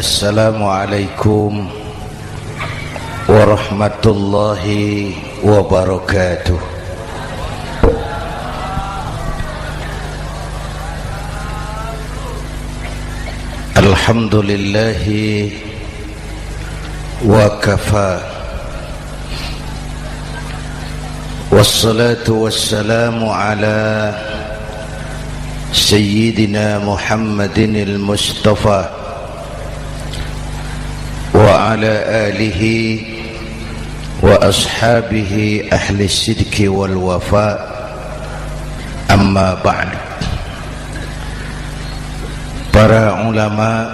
Assalamualaikum warahmatullahi wabarakatuh. Alhamdulillahi wa kafa, wassalatu wassalamu ala sayyidina Muhammadin al-Mustafa wa ala alihi wa ashabihi ahli sidqi wal wafa, amma ba'd. Para ulama,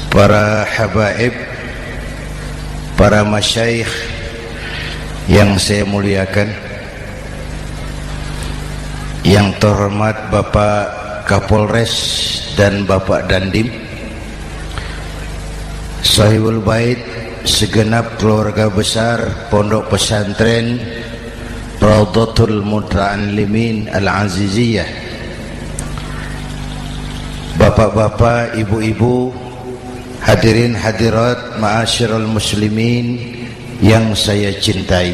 para habaib, para masyayikh yang saya muliakan, yang terhormat Bapak Kapolres dan Bapak Dandim, Sahibul Bait, segenap keluarga besar Pondok Pesantren Raudhatul Muta'allimin Al-Aziziyah, bapak-bapak, ibu-ibu, hadirin hadirat ma'asyiral muslimin yang saya cintai.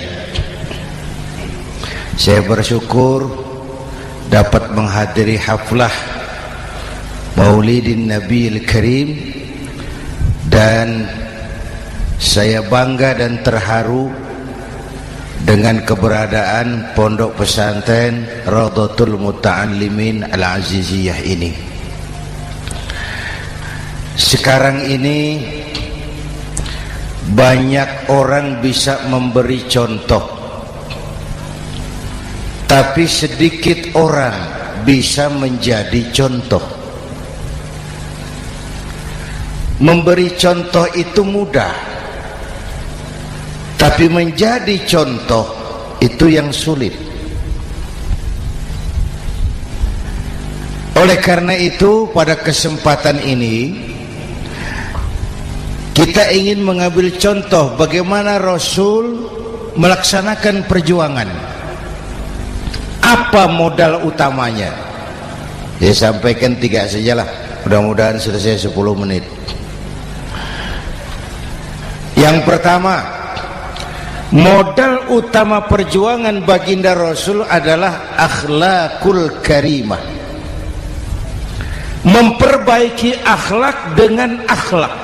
Saya bersyukur dapat menghadiri haflah Maulidin Nabiil Karim, dan saya bangga dan terharu dengan keberadaan Pondok Pesantren Raudhatul Muta'allimin Al-Aziziyah ini. Sekarang ini banyak orang bisa memberi contoh, tapi sedikit orang bisa menjadi contoh. Memberi contoh itu mudah, tapi menjadi contoh itu yang sulit. Oleh karena itu, pada kesempatan ini kita ingin mengambil contoh bagaimana Rasul melaksanakan perjuangan. Apa modal utamanya? Saya sampaikan 3 sajalah, mudah-mudahan selesai 10 menit. Yang pertama, modal utama perjuangan baginda Rasul adalah akhlakul karimah. Memperbaiki akhlak dengan akhlak.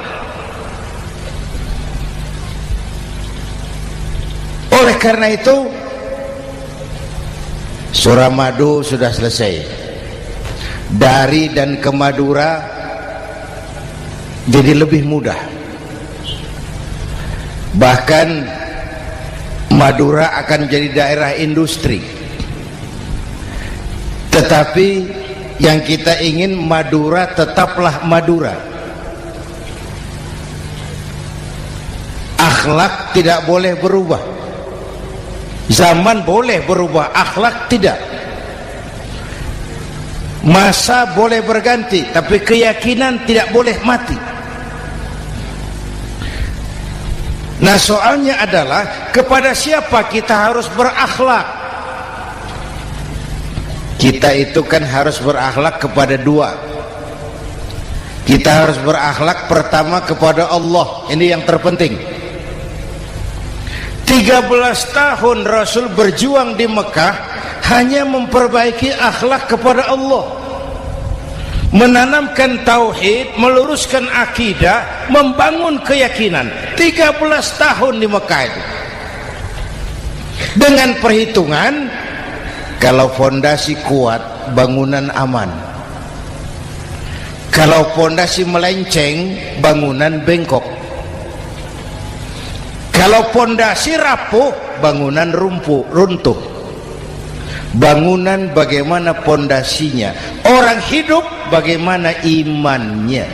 Oleh karena itu, surah Madu sudah selesai. Dari dan ke Madura jadi lebih mudah. Bahkan Madura akan jadi daerah industri. Tetapi yang kita ingin, Madura tetaplah Madura. Akhlak tidak boleh berubah. Zaman boleh berubah, akhlak tidak. Masa boleh berganti, tapi keyakinan tidak boleh mati. Nah, soalnya adalah kepada siapa kita harus berakhlak? Kita itu kan harus berakhlak kepada 2. Kita harus berakhlak pertama kepada Allah. Ini yang terpenting. 13 tahun Rasul berjuang di Mekah hanya memperbaiki akhlak kepada Allah, menanamkan tauhid, meluruskan akidah, membangun keyakinan. 13 tahun di Mekah itu, dengan perhitungan kalau fondasi kuat, bangunan aman. Kalau fondasi melenceng, bangunan bengkok. Kalau fondasi rapuh, bangunan runtuh. Bangunan bagaimana fondasinya? Orang hidup bagaimana imannya?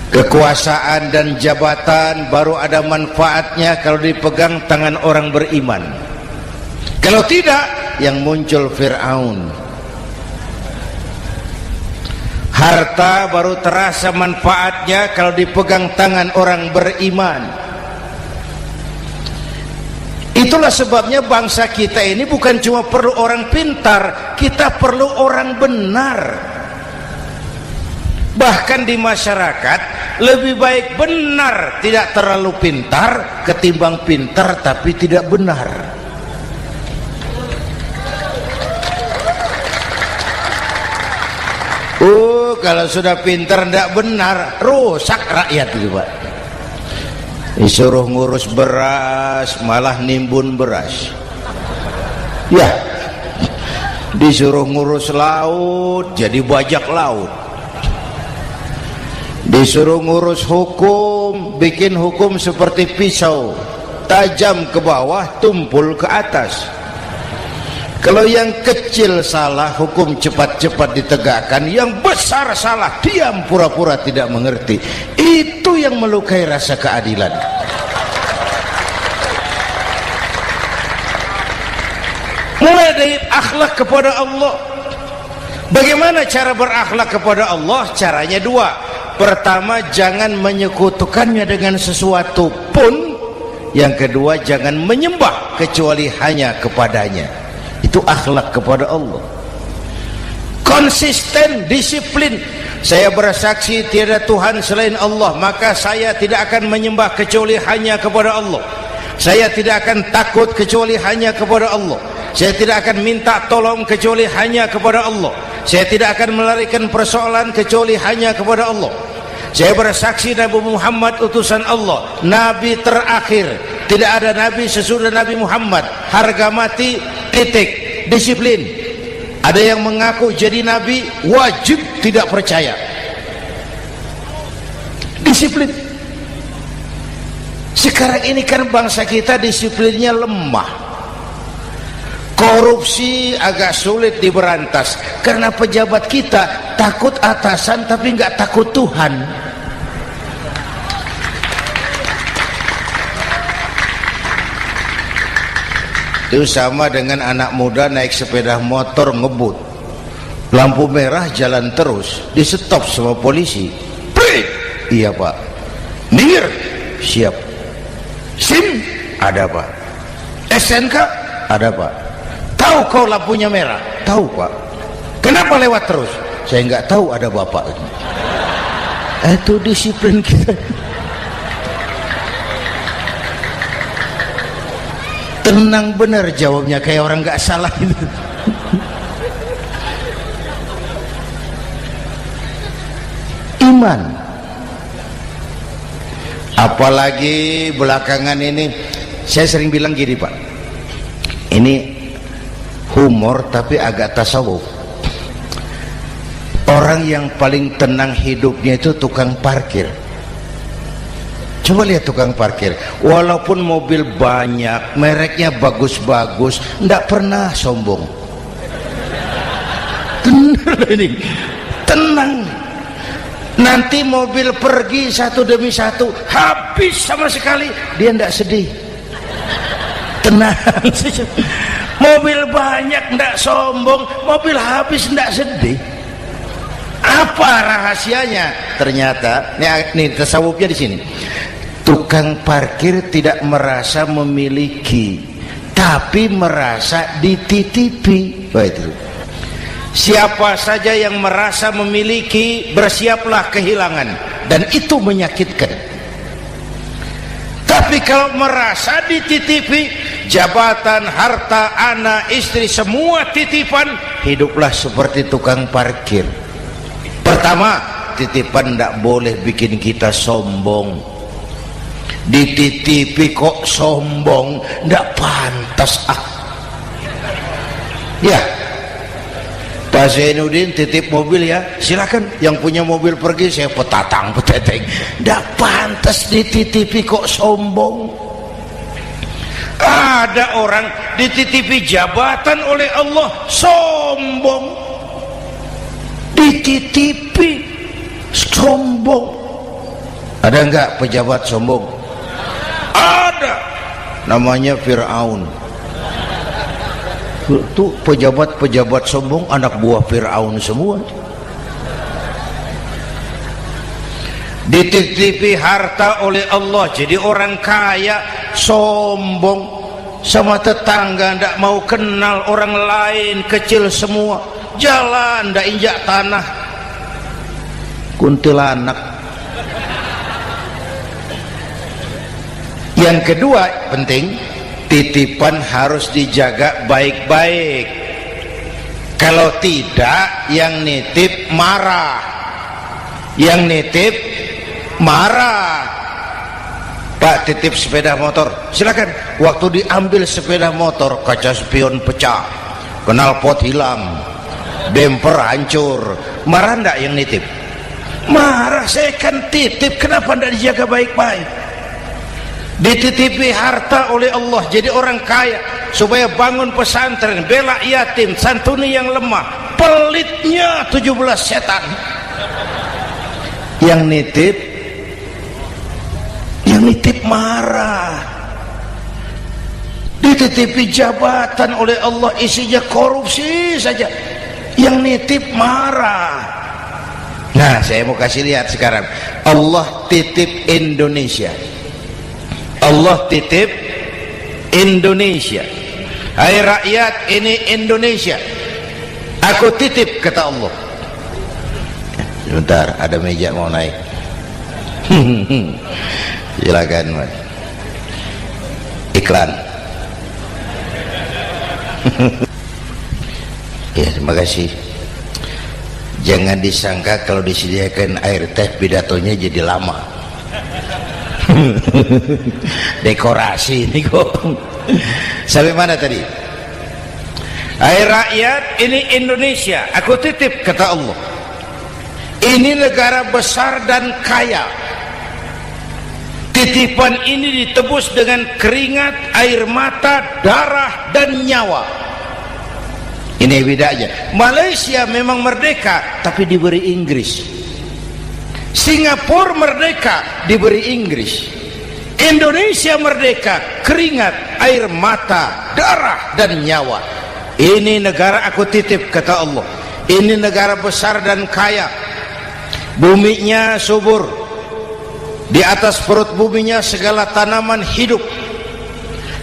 Kekuasaan dan jabatan baru ada manfaatnya kalau dipegang tangan orang beriman. Kalau tidak, yang muncul Fir'aun. Harta baru terasa manfaatnya kalau dipegang tangan orang beriman. Itulah sebabnya bangsa kita ini bukan cuma perlu orang pintar, kita perlu orang benar. Bahkan di masyarakat lebih baik benar tidak terlalu pintar ketimbang pintar tapi tidak benar. Kalau sudah pintar tidak benar, rusak rakyat itu Pak. Disuruh ngurus beras malah nimbun beras, ya. Disuruh ngurus laut jadi bajak laut. Disuruh ngurus hukum, bikin hukum seperti pisau, tajam ke bawah, tumpul ke atas. Kalau yang kecil salah, hukum cepat-cepat ditegakkan. Yang besar salah, diam pura-pura tidak mengerti. Itu yang melukai rasa keadilan. Mulai dari akhlak kepada Allah. Bagaimana cara berakhlak kepada Allah? Caranya dua. Pertama, jangan menyekutukannya dengan sesuatu pun. Yang kedua, jangan menyembah kecuali hanya kepadanya. Itu akhlak kepada Allah. Konsisten, disiplin. Saya bersaksi tiada Tuhan selain Allah, maka saya tidak akan menyembah kecuali hanya kepada Allah. Saya tidak akan takut kecuali hanya kepada Allah. Saya tidak akan minta tolong kecuali hanya kepada Allah. Saya tidak akan melarikan persoalan kecuali hanya kepada Allah. Saya bersaksi Nabi Muhammad utusan Allah, Nabi terakhir. Tidak ada Nabi sesudah Nabi Muhammad. Harga mati, titik. Disiplin. Ada yang mengaku jadi Nabi, wajib tidak percaya. Disiplin. Sekarang ini kan bangsa kita disiplinnya lemah. Korupsi agak sulit diberantas karena pejabat kita takut atasan tapi nggak takut Tuhan. Itu sama dengan anak muda naik sepeda motor ngebut, lampu merah jalan terus, di stop sama polisi. Break. Iya Pak. Minggir. Siap. SIM ada Pak. SNK ada Pak. Tahu kau lampunya merah? Tahu Pak. Kenapa lewat terus? Saya nggak tahu, ada bapak. Itu disiplin kita. Tenang benar jawabnya, kayak orang nggak salah itu. Iman. Apalagi belakangan ini saya sering bilang gini Pak, ini humor tapi agak tasawuf. Orang yang paling tenang hidupnya itu tukang parkir. Coba lihat tukang parkir, walaupun mobil banyak, mereknya bagus-bagus, tidak pernah sombong. Tenang ini, tenang. Nanti mobil pergi satu demi satu, habis sama sekali, dia tidak sedih. Tenang. Mobil banyak tidak sombong, mobil habis tidak sedih. Apa rahasianya? Ternyata, nih tasawufnya di sini. Tukang parkir tidak merasa memiliki, tapi merasa dititipi. Wah, itu. Siapa saja yang merasa memiliki, bersiaplah kehilangan, dan itu menyakitkan. Tapi kalau merasa dititipi, jabatan, harta, anak, istri, semua titipan, hiduplah seperti tukang parkir. Pertama, titipan tidak boleh bikin kita sombong. Dititipi kok sombong, tidak pantas ya. Pak Zainuddin titip mobil ya, silakan. Yang punya mobil pergi, saya petatang peteteng. Tidak pantas dititipi kok sombong. Ada orang dititipi jabatan oleh Allah sombong. Dititipi sombong. Ada enggak pejabat sombong? Ada. Namanya Fir'aun. Itu pejabat-pejabat sombong anak buah Fir'aun semua. Dititipi harta oleh Allah, jadi orang kaya sombong, sama tetangga tidak mau kenal, orang lain kecil semua, jalan tidak injak tanah. kuntilanak. Yang kedua penting, titipan harus dijaga baik-baik. Kalau tidak, yang nitip marah. Yang nitip marah. Pak, titip sepeda motor, silakan. Waktu diambil sepeda motor, kaca spion pecah, knalpot hilang, bemper hancur. Marah enggak yang nitip? Marah. Saya kan titip, kenapa enggak dijaga baik-baik? Dititipi harta oleh Allah jadi orang kaya supaya bangun pesantren, bela yatim, santuni yang lemah. Pelitnya 17 setan. Yang nitip marah. Dititipi jabatan oleh Allah isinya korupsi saja, yang nitip marah. Nah, saya mau kasih lihat sekarang. Allah titip Indonesia. Allah titip Indonesia. Hai rakyat, ini Indonesia, aku titip, kata Allah. Sebentar, ada meja mau naik. Silakan, Mas. Iklan. Ya, terima kasih. Jangan disangka kalau disediakan air teh pidatonya jadi lama. Dekorasi ini kok. Sampai mana tadi? Hai rakyat, ini Indonesia, aku titip, kata Allah. Ini negara besar dan kaya. Titipan ini ditebus dengan keringat, air mata, darah, dan nyawa. Ini bedanya. Malaysia memang merdeka, tapi diberi Inggris. Singapura merdeka, diberi Inggris. Indonesia merdeka, keringat, air mata, darah, dan nyawa. Ini negara aku titip, kata Allah. Ini negara besar dan kaya. Buminya subur. Di atas perut buminya segala tanaman hidup.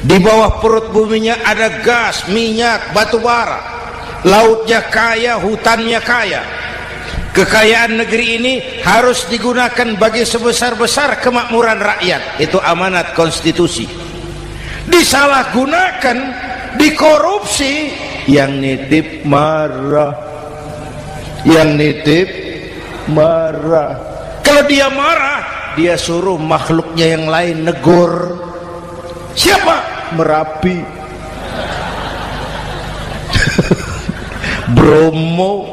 Di bawah perut buminya ada gas, minyak, batu bara. Lautnya kaya, hutannya kaya. Kekayaan negeri ini harus digunakan bagi sebesar-besar kemakmuran rakyat. Itu amanat konstitusi. Disalahgunakan, dikorupsi, yang nitip marah. Yang nitip marah. Kalau dia marah, dia suruh makhluknya yang lain negur. Siapa? Merapi, Bromo,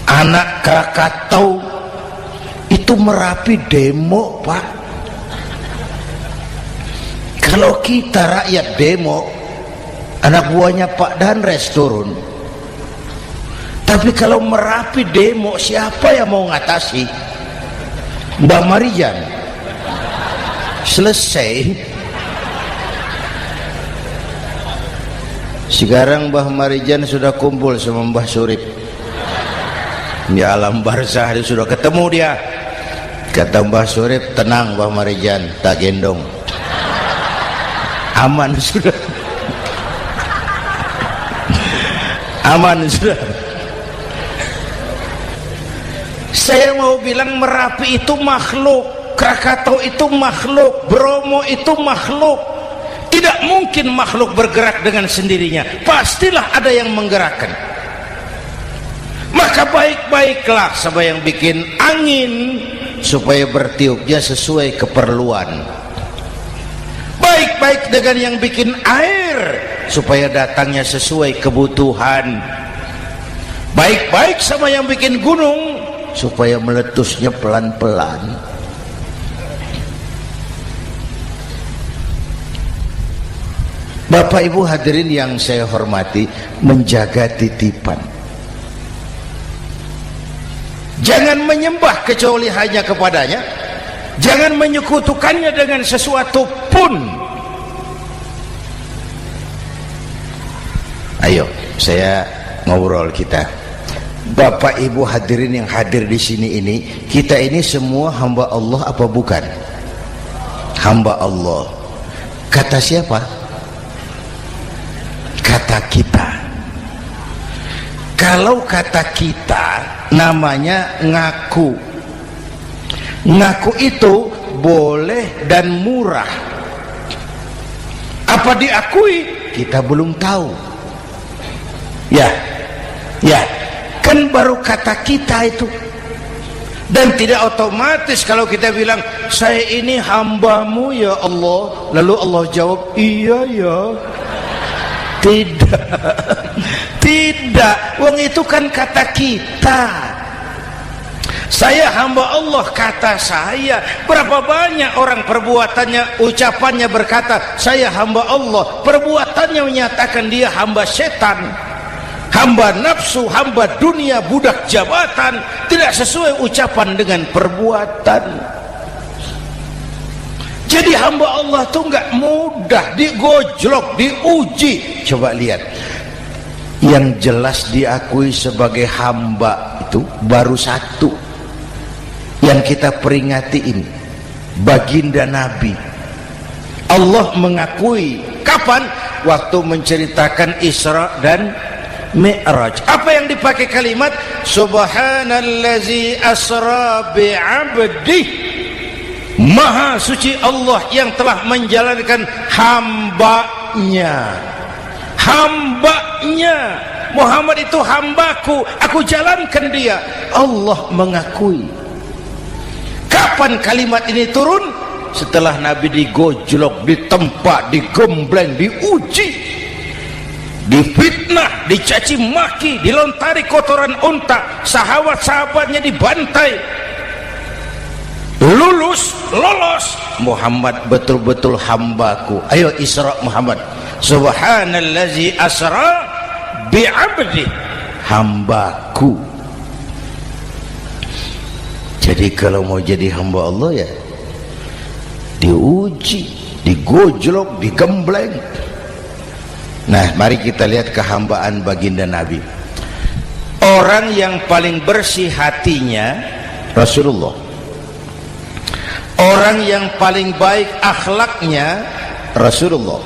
anak Krakatau. Itu Merapi demo, Pak. Kalau kita rakyat demo, anak buahnya Pak Danres turun. Tapi kalau Merapi demo, siapa yang mau ngatasi? Mbak Marijan. Selesai. Sekarang Mbah Marijan sudah kumpul sama Mbah Surip di alam barzah, dia sudah ketemu dia. Kata Mbah Surip, tenang Mbah Marijan, tak gendong, aman sudah. Aman sudah. Saya mau bilang Merapi itu makhluk, Krakatau itu makhluk, Bromo itu makhluk. Tidak mungkin makhluk bergerak dengan sendirinya, pastilah ada yang menggerakkan. Maka baik-baiklah sama yang bikin angin supaya bertiupnya sesuai keperluan. Baik-baik dengan yang bikin air supaya datangnya sesuai kebutuhan. Baik-baik sama yang bikin gunung supaya meletusnya pelan-pelan. Bapak Ibu hadirin yang saya hormati, menjaga titipan. Jangan menyembah kecuali hanya kepadanya. Jangan menyekutukannya dengan sesuatu pun. Ayo, saya ngobrol kita. Bapak Ibu hadirin yang hadir di sini ini, kita ini semua hamba Allah apa bukan? Hamba Allah. Kata siapa? Kata kita. Kalau kata kita namanya ngaku. Ngaku itu boleh dan murah. Apa diakui? Kita belum tahu. Ya, kan baru kata kita itu. Dan tidak otomatis kalau kita bilang saya ini hambamu ya Allah, lalu Allah jawab iya ya. Tidak, wong itu kan kata kita. Saya hamba Allah, kata saya. Berapa banyak orang perbuatannya, ucapannya berkata saya hamba Allah, perbuatannya menyatakan dia hamba setan, hamba nafsu, hamba dunia, budak jabatan. Tidak sesuai ucapan dengan perbuatan. Jadi hamba Allah tuh nggak mudah, digojlok, diuji. Coba lihat, yang jelas diakui sebagai hamba itu baru satu yang kita peringati ini, baginda Nabi. Allah mengakui kapan? Waktu menceritakan Isra dan Mi'raj. Apa yang dipakai kalimat? Subhanallazi asra bi'abdih. Maha suci Allah yang telah menjalankan hambanya. Hambanya. Muhammad itu hambaku, aku jalankan dia. Allah mengakui. Kapan kalimat ini turun? Setelah Nabi digojlok, ditempa, digembleng, diuji, difitnah, dicaci maki, dilontari kotoran unta, sahabat-sahabatnya dibantai. Lolos, Muhammad betul-betul hambaku. Ayo Isra Muhammad. Subhanallazi asra bi'abdi, hambaku. Jadi kalau mau jadi hamba Allah ya diuji, digojlok, digembleng. Nah, mari kita lihat kehambaan baginda Nabi. Orang yang paling bersih hatinya Rasulullah. Orang yang paling baik akhlaknya Rasulullah.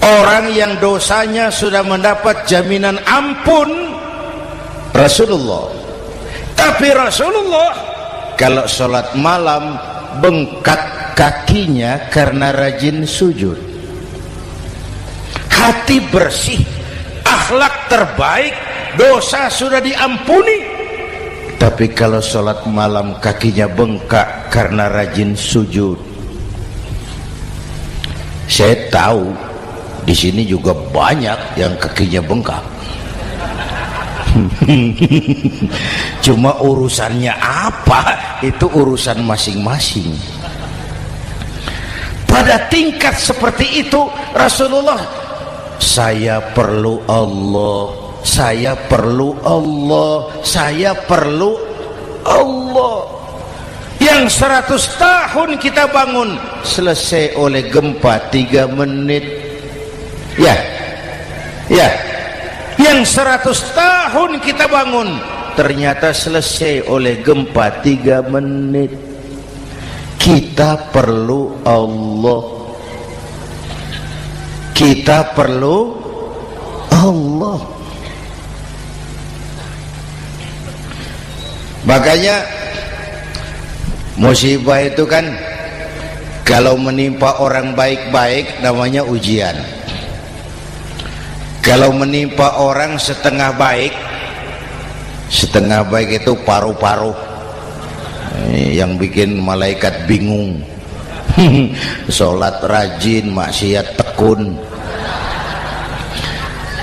Orang yang dosanya sudah mendapat jaminan ampun Rasulullah. Tapi Rasulullah kalau sholat malam bengkak kakinya karena rajin sujud. Hati bersih, akhlak terbaik, dosa sudah diampuni. Tapi kalau sholat malam kakinya bengkak karena rajin sujud. Saya tahu di sini juga banyak yang kakinya bengkak. Cuma urusannya apa? Itu urusan masing-masing. Pada tingkat seperti itu Rasulullah, saya perlu Allah, saya perlu Allah, saya perlu Allah. Yang 100 tahun kita bangun selesai oleh gempa 3 menit. Ya. Yang 100 tahun kita bangun ternyata selesai oleh gempa 3 menit. Kita perlu Allah, kita perlu Allah. Makanya musibah itu kan kalau menimpa orang baik-baik namanya ujian. Kalau menimpa orang setengah baik itu paru-paru yang bikin malaikat bingung. Sholat rajin, maksiat tekun,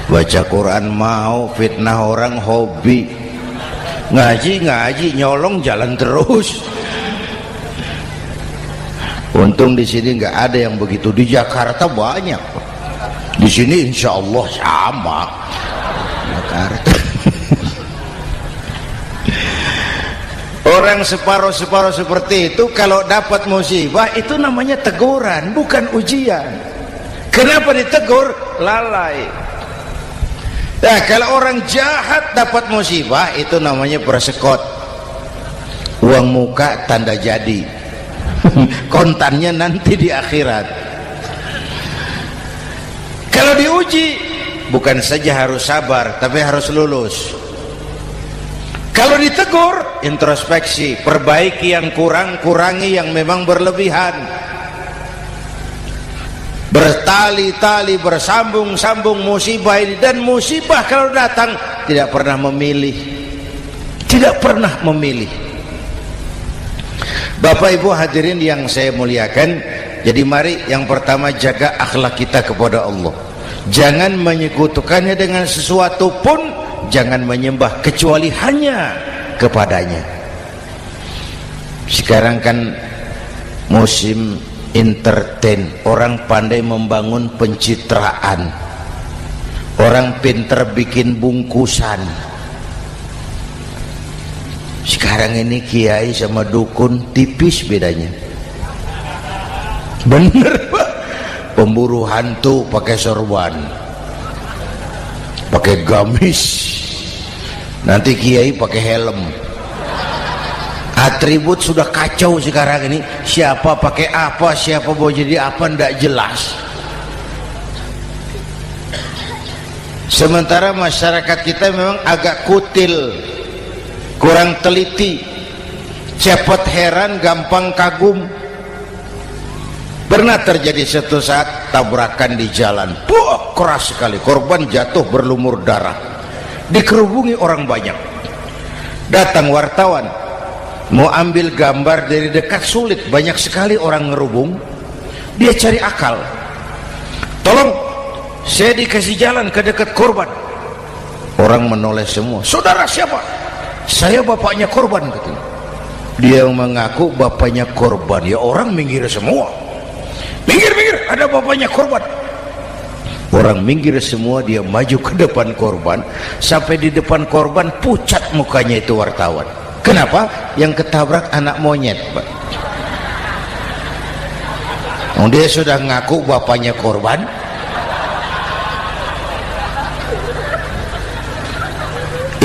baca Quran mau, fitnah orang hobi, ngaji nyolong jalan terus. Untung di sini nggak ada yang begitu. Di Jakarta banyak. Di sini insya Allah sama. Jakarta. Orang separuh-separuh seperti itu kalau dapat musibah itu namanya teguran, bukan ujian. Kenapa ditegur? Lalai. Nah, kalau orang jahat dapat musibah itu namanya persekot. Uang muka tanda jadi. Kontannya nanti di akhirat. Kalau diuji bukan saja harus sabar, tapi harus lulus. Kalau ditegur, introspeksi, perbaiki yang kurang, kurangi yang memang berlebihan. Bertali-tali, bersambung-sambung musibah ini, dan musibah kalau datang tidak pernah memilih, tidak pernah memilih. Bapak Ibu hadirin yang saya muliakan, jadi mari yang pertama jaga akhlak kita kepada Allah. Jangan menyekutukannya dengan sesuatu pun, jangan menyembah kecuali hanya kepadanya. Sekarang kan musim entertain, orang pandai membangun pencitraan, orang pinter bikin bungkusan. Sekarang ini kiai sama dukun tipis bedanya. Bener Pak, pemburu hantu pakai sorban, pakai gamis, nanti kiai pakai helm. Atribut sudah kacau sekarang ini, siapa pakai apa, siapa mau jadi apa, tidak jelas. Sementara masyarakat kita memang agak kutil, kurang teliti, cepat heran, gampang kagum. Pernah terjadi suatu saat tabrakan di jalan, keras sekali, korban jatuh berlumur darah, dikerubungi orang banyak. Datang wartawan mau ambil gambar dari dekat, sulit, banyak sekali orang ngerubung. Dia cari akal, tolong saya dikasih jalan ke dekat korban. Orang menoleh semua. Saudara siapa? Saya bapaknya korban, katanya. Dia mengaku bapaknya korban. Ya orang minggir semua, minggir, ada bapaknya korban. Orang minggir semua, dia maju ke depan korban. Sampai di depan korban pucat mukanya itu wartawan. Kenapa? Yang ketabrak anak monyet, Pak. Dia sudah ngaku bapaknya korban.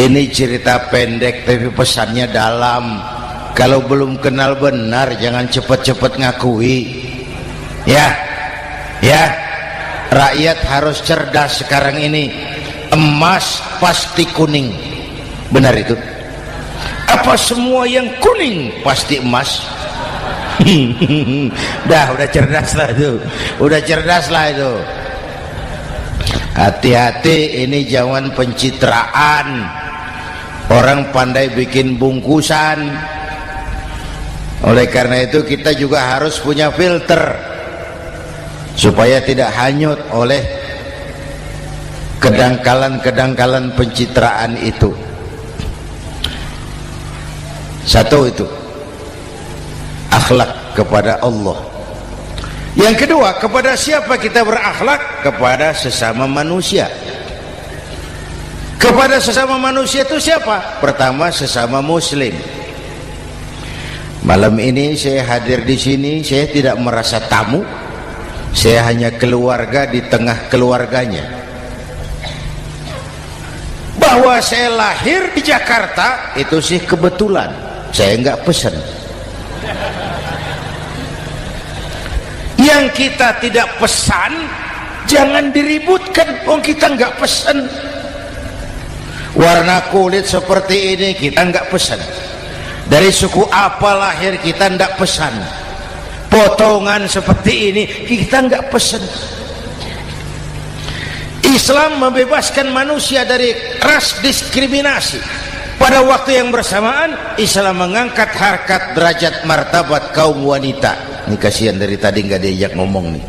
Ini cerita pendek tapi pesannya dalam. Kalau belum kenal benar jangan cepat-cepat ngakui. Ya, rakyat harus cerdas sekarang ini. Emas pasti kuning, benar itu? Apa semua yang kuning pasti emas? udah cerdas lah itu, itu. Hati-hati, ini jangan pencitraan. Orang pandai bikin bungkusan. Oleh karena itu kita juga harus punya filter supaya tidak hanyut oleh kedangkalan-kedangkalan pencitraan itu. Satu itu akhlak kepada Allah. Yang kedua, kepada siapa kita berakhlak? Kepada sesama manusia. Kepada sesama manusia itu siapa? Pertama, sesama muslim. Malam ini saya hadir di sini, saya tidak merasa tamu. Saya hanya keluarga di tengah keluarganya. Bahwa saya lahir di Jakarta itu sih kebetulan. Saya enggak pesan. Yang kita tidak pesan jangan diributkan. Kita enggak pesan. Warna kulit seperti ini kita enggak pesan. Dari suku apa lahir kita enggak pesan. Potongan seperti ini kita enggak pesan. Islam membebaskan manusia dari ras diskriminasi. Pada waktu yang bersamaan Islam mengangkat harkat, derajat, martabat kaum wanita. Ini kasihan dari tadi nggak diajak ngomong nih.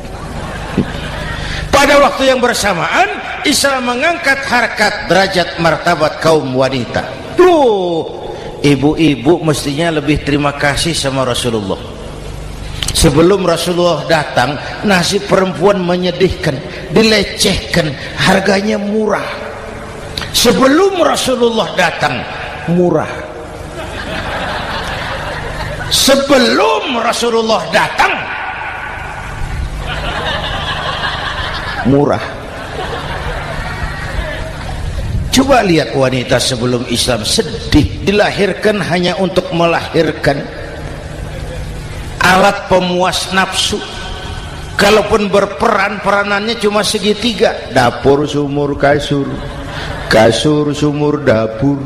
Pada waktu yang bersamaan Islam mengangkat harkat, derajat, martabat kaum wanita. Ibu-ibu mestinya lebih terima kasih sama Rasulullah. Sebelum Rasulullah datang, nasib perempuan menyedihkan, dilecehkan, harganya murah. Sebelum Rasulullah datang, murah. Sebelum Rasulullah datang, murah. Coba lihat wanita sebelum Islam, sedih, dilahirkan hanya untuk melahirkan, alat pemuas nafsu. Kalaupun berperan, peranannya cuma segitiga, dapur sumur kasur, kasur sumur dapur,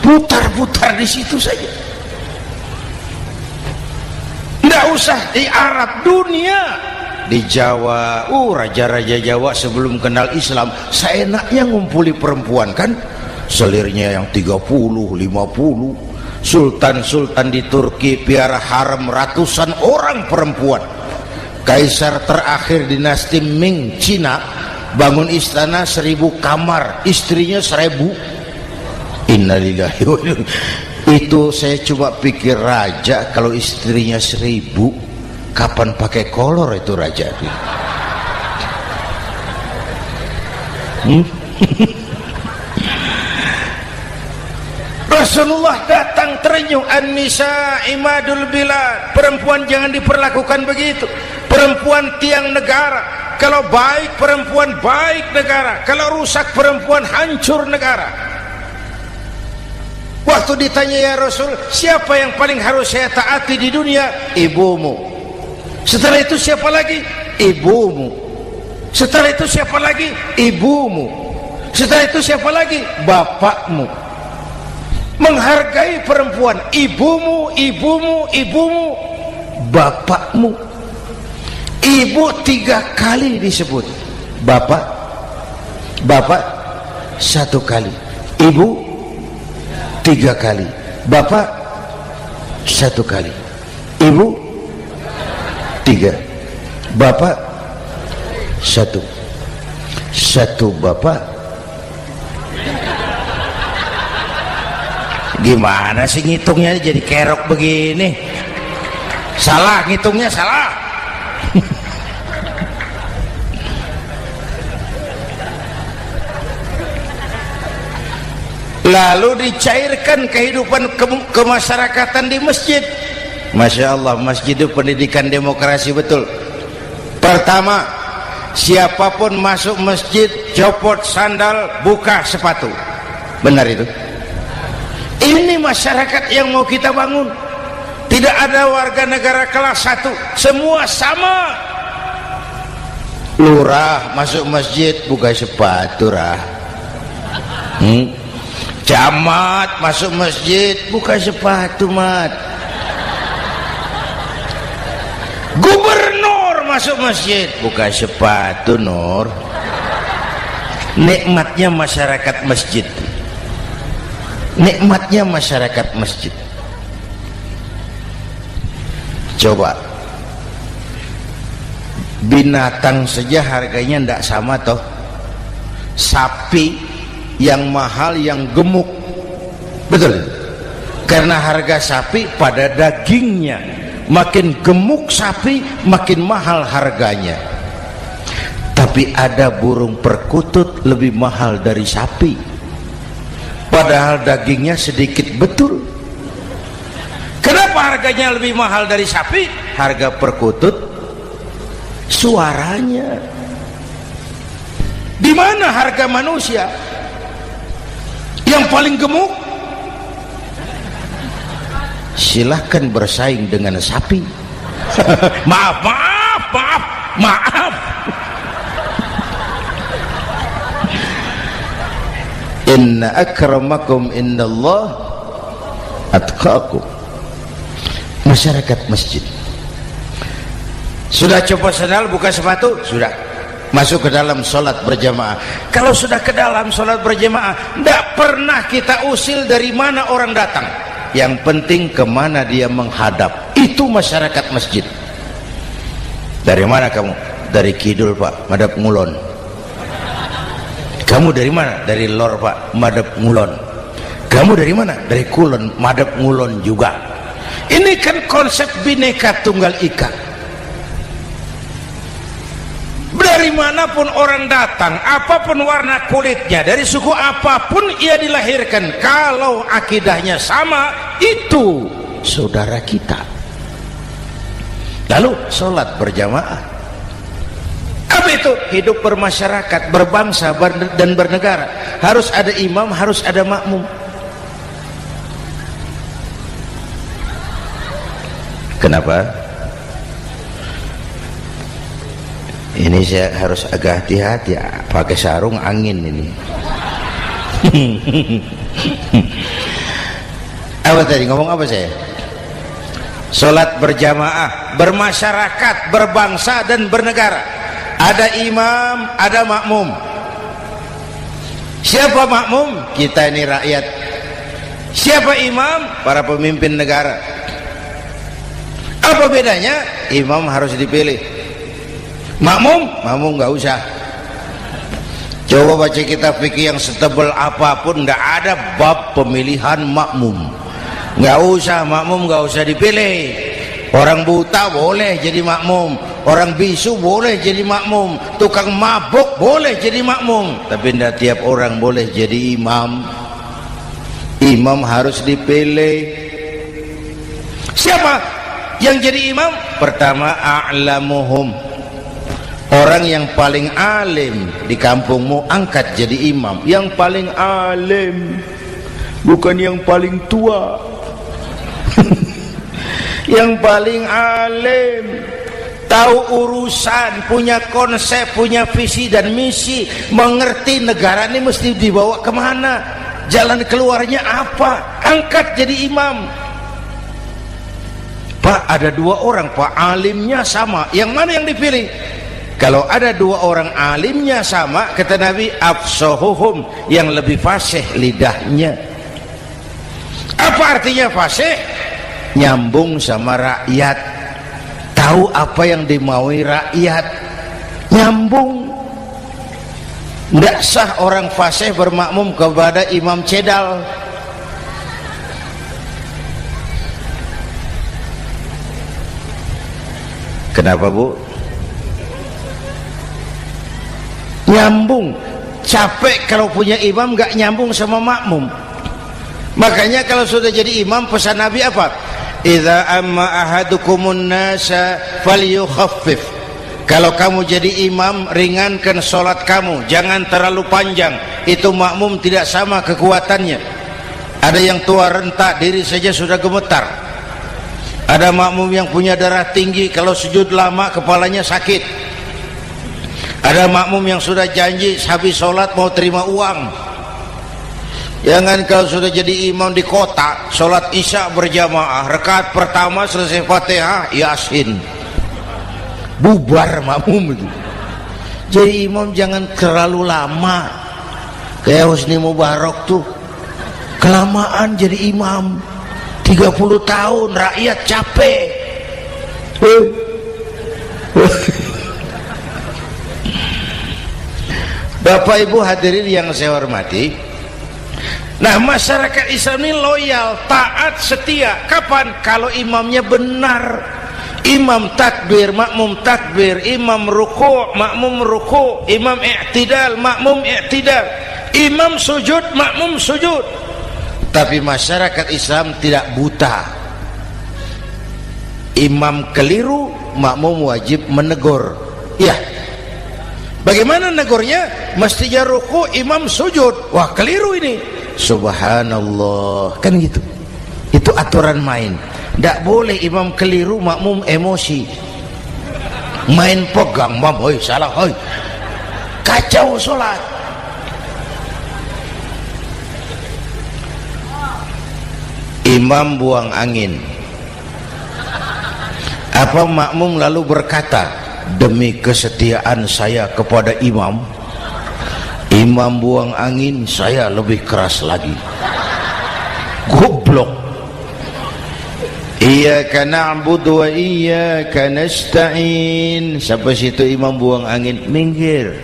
putar-putar di situ saja. Nggak usah di Arab, dunia, di Jawa. Raja-raja Jawa sebelum kenal Islam seenaknya ngumpuli perempuan kan, selirnya yang 30, 50. Sultan-sultan di Turki piara harem ratusan orang perempuan. Kaisar terakhir dinasti Ming Cina bangun istana 1000 kamar, istrinya 1000. Innalillahi wa inna. Itu saya cuma pikir, raja kalau istrinya 1000, kapan pakai kolor itu raja? Rasulullah datang terenyuh, an-nisa imadul bilad, perempuan jangan diperlakukan begitu, perempuan tiang negara. Kalau baik perempuan baik negara, kalau rusak perempuan hancur negara. Waktu ditanya, ya Rasul, siapa yang paling harus saya taati di dunia? Ibumu. Setelah itu siapa lagi? Ibumu. Setelah itu siapa lagi? Ibumu. Setelah itu siapa lagi? Bapakmu. Menghargai perempuan, ibumu, ibumu, ibumu, bapakmu. Ibu 3 kali disebut, bapak 1 kali, ibu 3 kali, bapak 1 kali, ibu 3, bapak 1 bapak. Gimana sih ngitungnya jadi kerok begini? Salah ngitungnya, salah. Lalu dicairkan kehidupan kemasyarakatan di masjid. Masya Allah, masjid itu pendidikan demokrasi betul. Pertama, siapapun masuk masjid copot sandal, buka sepatu. Benar itu? Ini masyarakat yang mau kita bangun. Tidak ada warga negara kelas 1, semua sama. Lurah masuk masjid buka sepatu, rah. Camat masuk masjid buka sepatu, mat. Gubernur masuk masjid buka sepatu, Nur. Nikmatnya masyarakat masjid, nikmatnya masyarakat masjid. Coba binatang saja harganya tidak sama toh. Sapi yang mahal yang gemuk, betul? Karena harga sapi pada dagingnya, makin gemuk sapi makin mahal harganya. Tapi ada burung perkutut lebih mahal dari sapi, padahal dagingnya sedikit, betul. Kenapa harganya lebih mahal dari sapi? Harga perkutut suaranya. Di mana harga manusia yang paling gemuk? Silahkan bersaing dengan sapi. Maaf. Inna akramakum indallah atqakum. Masyarakat masjid sudah copot sandal, buka sepatu, sudah masuk ke dalam sholat berjamaah. Kalau sudah ke dalam sholat berjamaah, tidak pernah kita usil dari mana orang datang, yang penting kemana dia menghadap. Itu masyarakat masjid. Dari mana kamu? Dari kidul, Pak, madhab ngulon. Kamu dari mana? Dari lor, Pak, madhab ngulon. Kamu dari mana? Dari kulon, madhab ngulon juga. Ini kan konsep Bhinneka Tunggal Ika. Dari manapun orang datang, apapun warna kulitnya, dari suku apapun ia dilahirkan, kalau akidahnya sama, itu saudara kita. Lalu sholat berjamaah. Apa itu? Hidup bermasyarakat, berbangsa dan bernegara. Harus ada imam, harus ada makmum. Kenapa? Ini saya harus agak hati-hati pakai sarung angin ini. Apa tadi ngomong apa saya? Salat berjamaah, bermasyarakat, berbangsa dan bernegara. Ada imam, ada makmum. Siapa makmum? Kita ini rakyat. Siapa imam? Para pemimpin negara. Apa bedanya? Imam harus dipilih. Makmum nggak usah. Coba baca kitab fikih yang setebal apapun, nggak ada bab pemilihan makmum. Nggak usah, makmum nggak usah dipilih. Orang buta boleh jadi makmum, orang bisu boleh jadi makmum, tukang mabuk boleh jadi makmum, tapi tidak tiap orang boleh jadi imam. Imam harus dipilih. Siapa yang jadi imam? Pertama, a'lamuhum, orang yang paling alim di kampungmu angkat jadi imam. Yang paling alim, bukan yang paling tua. Yang paling alim, tahu urusan, punya konsep, punya visi dan misi, mengerti negara ini mesti dibawa kemana, jalan keluarnya apa, angkat jadi imam. Pak, ada dua orang Pak, alimnya sama, yang mana yang dipilih? Kalau ada dua orang alimnya sama, kata Nabi, afsahuhum, yang lebih fasih lidahnya. Apa artinya fasih? Nyambung sama rakyat, tahu apa yang dimaui rakyat, nyambung. Tidak sah orang fasih bermakmum kepada imam cedal. Kenapa Bu? Nyambung. Capek kalau punya imam gak nyambung sama makmum. Makanya kalau sudah jadi imam, pesan Nabi apa? Idza amma ahadukumun nasa falyukhaffif. Kalau kamu jadi imam, ringankan solat kamu, jangan terlalu panjang. Itu makmum tidak sama kekuatannya. Ada yang tua renta, diri saja sudah gemetar. Ada makmum yang punya darah tinggi, kalau sujud lama kepalanya sakit. Ada makmum yang sudah janji habis solat mau terima uang. Jangan kalau sudah jadi imam di kota, sholat isya berjamaah, rakaat pertama selesai Fatihah, Yasin, bubar makmum itu. Jadi imam jangan terlalu lama, kayak Husni Mubarak tuh, kelamaan jadi imam, 30 tahun, rakyat capek. Bapak Ibu hadirin yang saya hormati, nah masyarakat Islam ini loyal, taat, setia. Kapan? Kalau imamnya benar. Imam takbir, makmum takbir, imam ruku', makmum ruku', imam i'tidal, makmum i'tidal, imam sujud, makmum sujud. Tapi masyarakat Islam tidak buta. Imam keliru, makmum wajib menegur. Ya, bagaimana negurnya? Mestinya ruku', imam sujud. Wah, keliru ini. Subhanallah, kan gitu. Itu aturan main. Tidak boleh imam keliru, makmum emosi, main pegang, mam, hoi salah, hoi, kacau sholat. Imam buang angin, apa makmum lalu berkata, demi kesetiaan saya kepada imam, imam buang angin, saya lebih keras lagi. Goblok. Iyyaka na'budu wa iyyaka nasta'in. Sampai situ imam buang angin, minggir.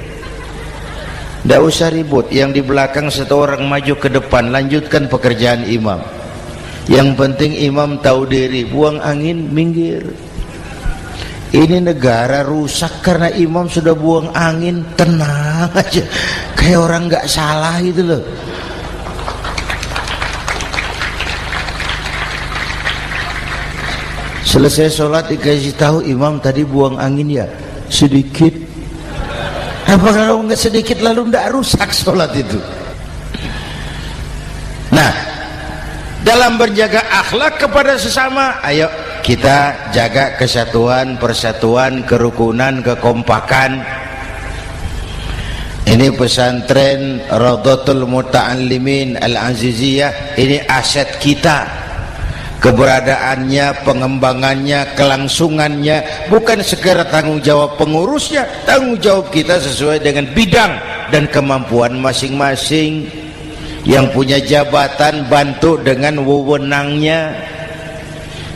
Tidak usah ribut. Yang di belakang satu orang maju ke depan, lanjutkan pekerjaan imam. Yang penting imam tahu diri, buang angin, minggir. Ini negara rusak karena imam sudah buang angin. Tenang aja, kayak orang nggak salah gitu loh. Selesai sholat dikasih tahu, imam tadi buang angin ya sedikit. Apa kalau nggak sedikit lalu nggak rusak sholat itu? Nah, dalam berjaga akhlak kepada sesama, ayo kita jaga kesatuan, persatuan, kerukunan, kekompakan. Ini pesantren Raudhatul Muta'allimin Al-Aziziyah, ini aset kita. Keberadaannya, pengembangannya, kelangsungannya bukan sekedar tanggung jawab pengurusnya, tanggung jawab kita sesuai dengan bidang dan kemampuan masing-masing. Yang punya jabatan bantu dengan wewenangnya,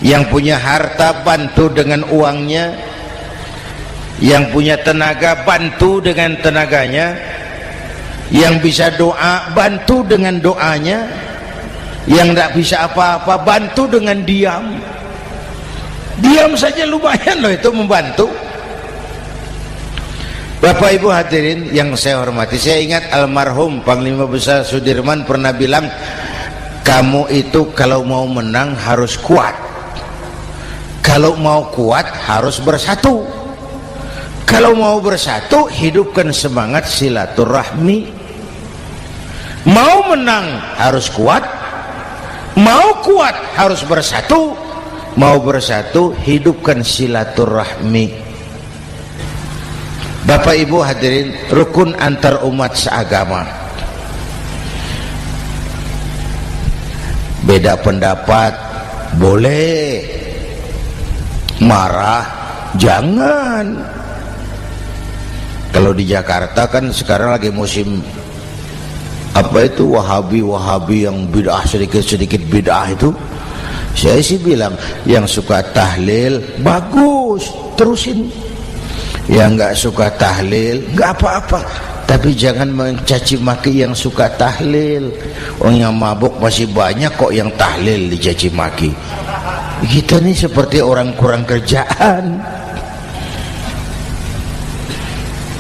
yang punya harta bantu dengan uangnya, yang punya tenaga bantu dengan tenaganya, yang bisa doa bantu dengan doanya, yang tidak bisa apa-apa bantu dengan diam. Diam saja lumayan loh itu membantu. Bapak Ibu hadirin yang saya hormati, saya ingat almarhum Panglima Besar Sudirman pernah bilang, kamu itu kalau mau menang harus kuat, kalau mau kuat harus bersatu, kalau mau bersatu hidupkan semangat silaturahmi. Mau menang harus kuat, mau kuat harus bersatu, mau bersatu hidupkan silaturahmi. Bapak Ibu hadirin, rukun antar umat seagama. Beda pendapat boleh, marah jangan. Kalau di Jakarta kan sekarang lagi musim apa itu wahabi yang bid'ah, sedikit bid'ah itu. Saya sih bilang yang suka tahlil bagus, terusin. Yang nggak suka tahlil nggak apa-apa, tapi jangan mencaci maki yang suka tahlil. Orang yang mabuk masih banyak kok yang tahlil dicaci maki. Kita nih seperti orang kurang kerjaan.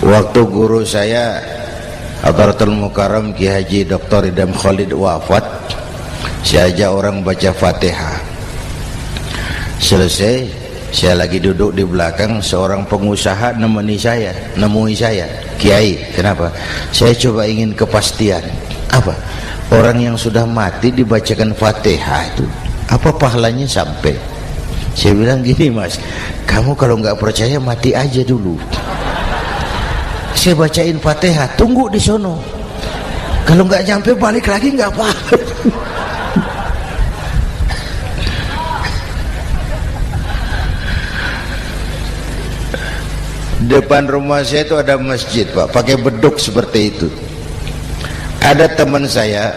Waktu guru saya Hadratul Mukarram Ki Haji Dr. Idham Khalid wafat, saya ajak orang baca Fatihah. Selesai, saya lagi duduk di belakang, seorang pengusaha nemui saya, Kiai, kenapa? Saya coba ingin kepastian. Apa? Orang yang sudah mati dibacakan Fatihah itu, apa pahalanya sampai? Saya bilang gini, Mas, kamu kalau nggak percaya mati aja dulu. Saya bacain Fatihah, tunggu di sono. Kalau nggak nyampe balik lagi nggak apa-apa. Depan rumah saya itu ada masjid, Pak, pakai beduk seperti itu. Ada teman saya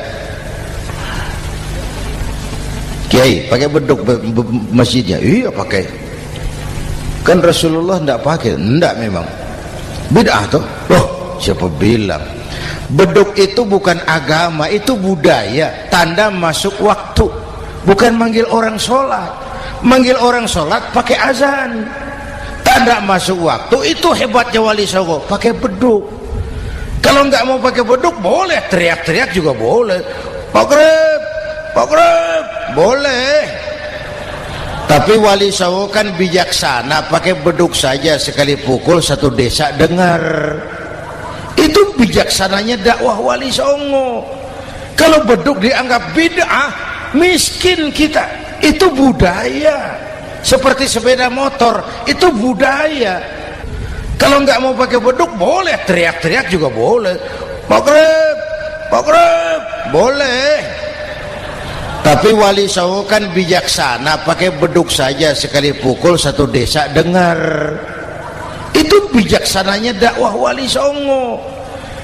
Kiai pakai beduk masjidnya. Iya pakai. Kan Rasulullah enggak pakai. Enggak memang. Bid'ah tuh. Loh, siapa bilang? Beduk itu bukan agama, itu budaya, tanda masuk waktu. Bukan manggil orang sholat. Manggil orang sholat pakai azan. Tanda masuk waktu, itu hebatnya Wali Songo, pakai beduk. Kalau nggak mau pakai beduk boleh, teriak-teriak juga boleh. Maghrib, boleh. Tapi Wali Songo kan bijaksana, pakai beduk saja, sekali pukul satu desa dengar. Itu bijaksananya dakwah Wali Songo. Kalau beduk dianggap bid'ah, miskin kita. Itu budaya. Seperti sepeda motor, itu budaya. Kalau nggak mau pakai beduk boleh, teriak-teriak juga boleh. Maghrib, boleh. Tapi Wali Songo kan bijaksana, pakai beduk saja, sekali pukul satu desa dengar. Itu bijaksananya dakwah Wali Songo.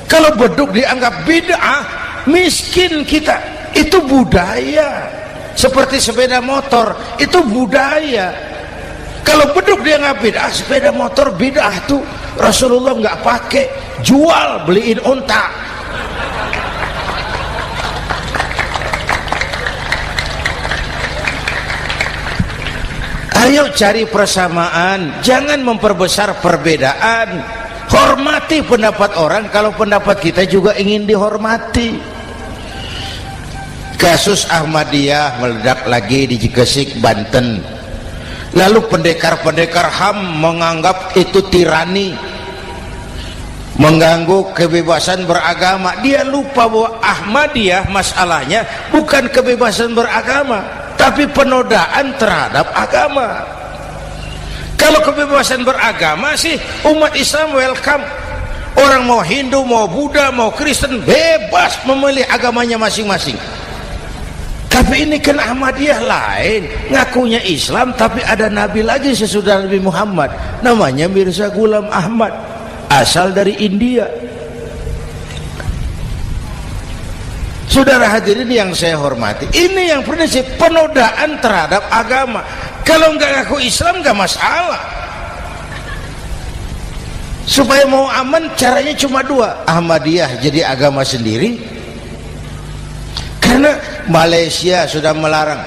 Kalau beduk dianggap bid'ah, miskin kita. Itu budaya. Seperti sepeda motor, itu budaya. Kalau beduk dia nggak bid'ah, sepeda motor bid'ah tuh. Rasulullah nggak pakai, jual, beliin unta. Ayo cari persamaan, jangan memperbesar perbedaan. Hormati pendapat orang kalau pendapat kita juga ingin dihormati. Kasus Ahmadiyah meledak lagi di Cikesik, Banten. Lalu pendekar-pendekar HAM menganggap itu tirani, mengganggu kebebasan beragama. Dia lupa bahwa Ahmadiyah masalahnya bukan kebebasan beragama, tapi penodaan terhadap agama. Kalau kebebasan beragama sih umat Islam welcome. Orang mau Hindu, mau Buddha, mau Kristen bebas memilih agamanya masing-masing. Tapi ini kan Ahmadiyah lain, ngakunya Islam tapi ada nabi lagi sesudah Nabi Muhammad, namanya Mirza Ghulam Ahmad, asal dari India. Saudara hadirin yang saya hormati, ini yang prinsip penodaan terhadap agama. Kalau nggak ngaku Islam nggak masalah. Supaya mau aman caranya cuma dua, Ahmadiyah jadi agama sendiri, karena Malaysia sudah melarang,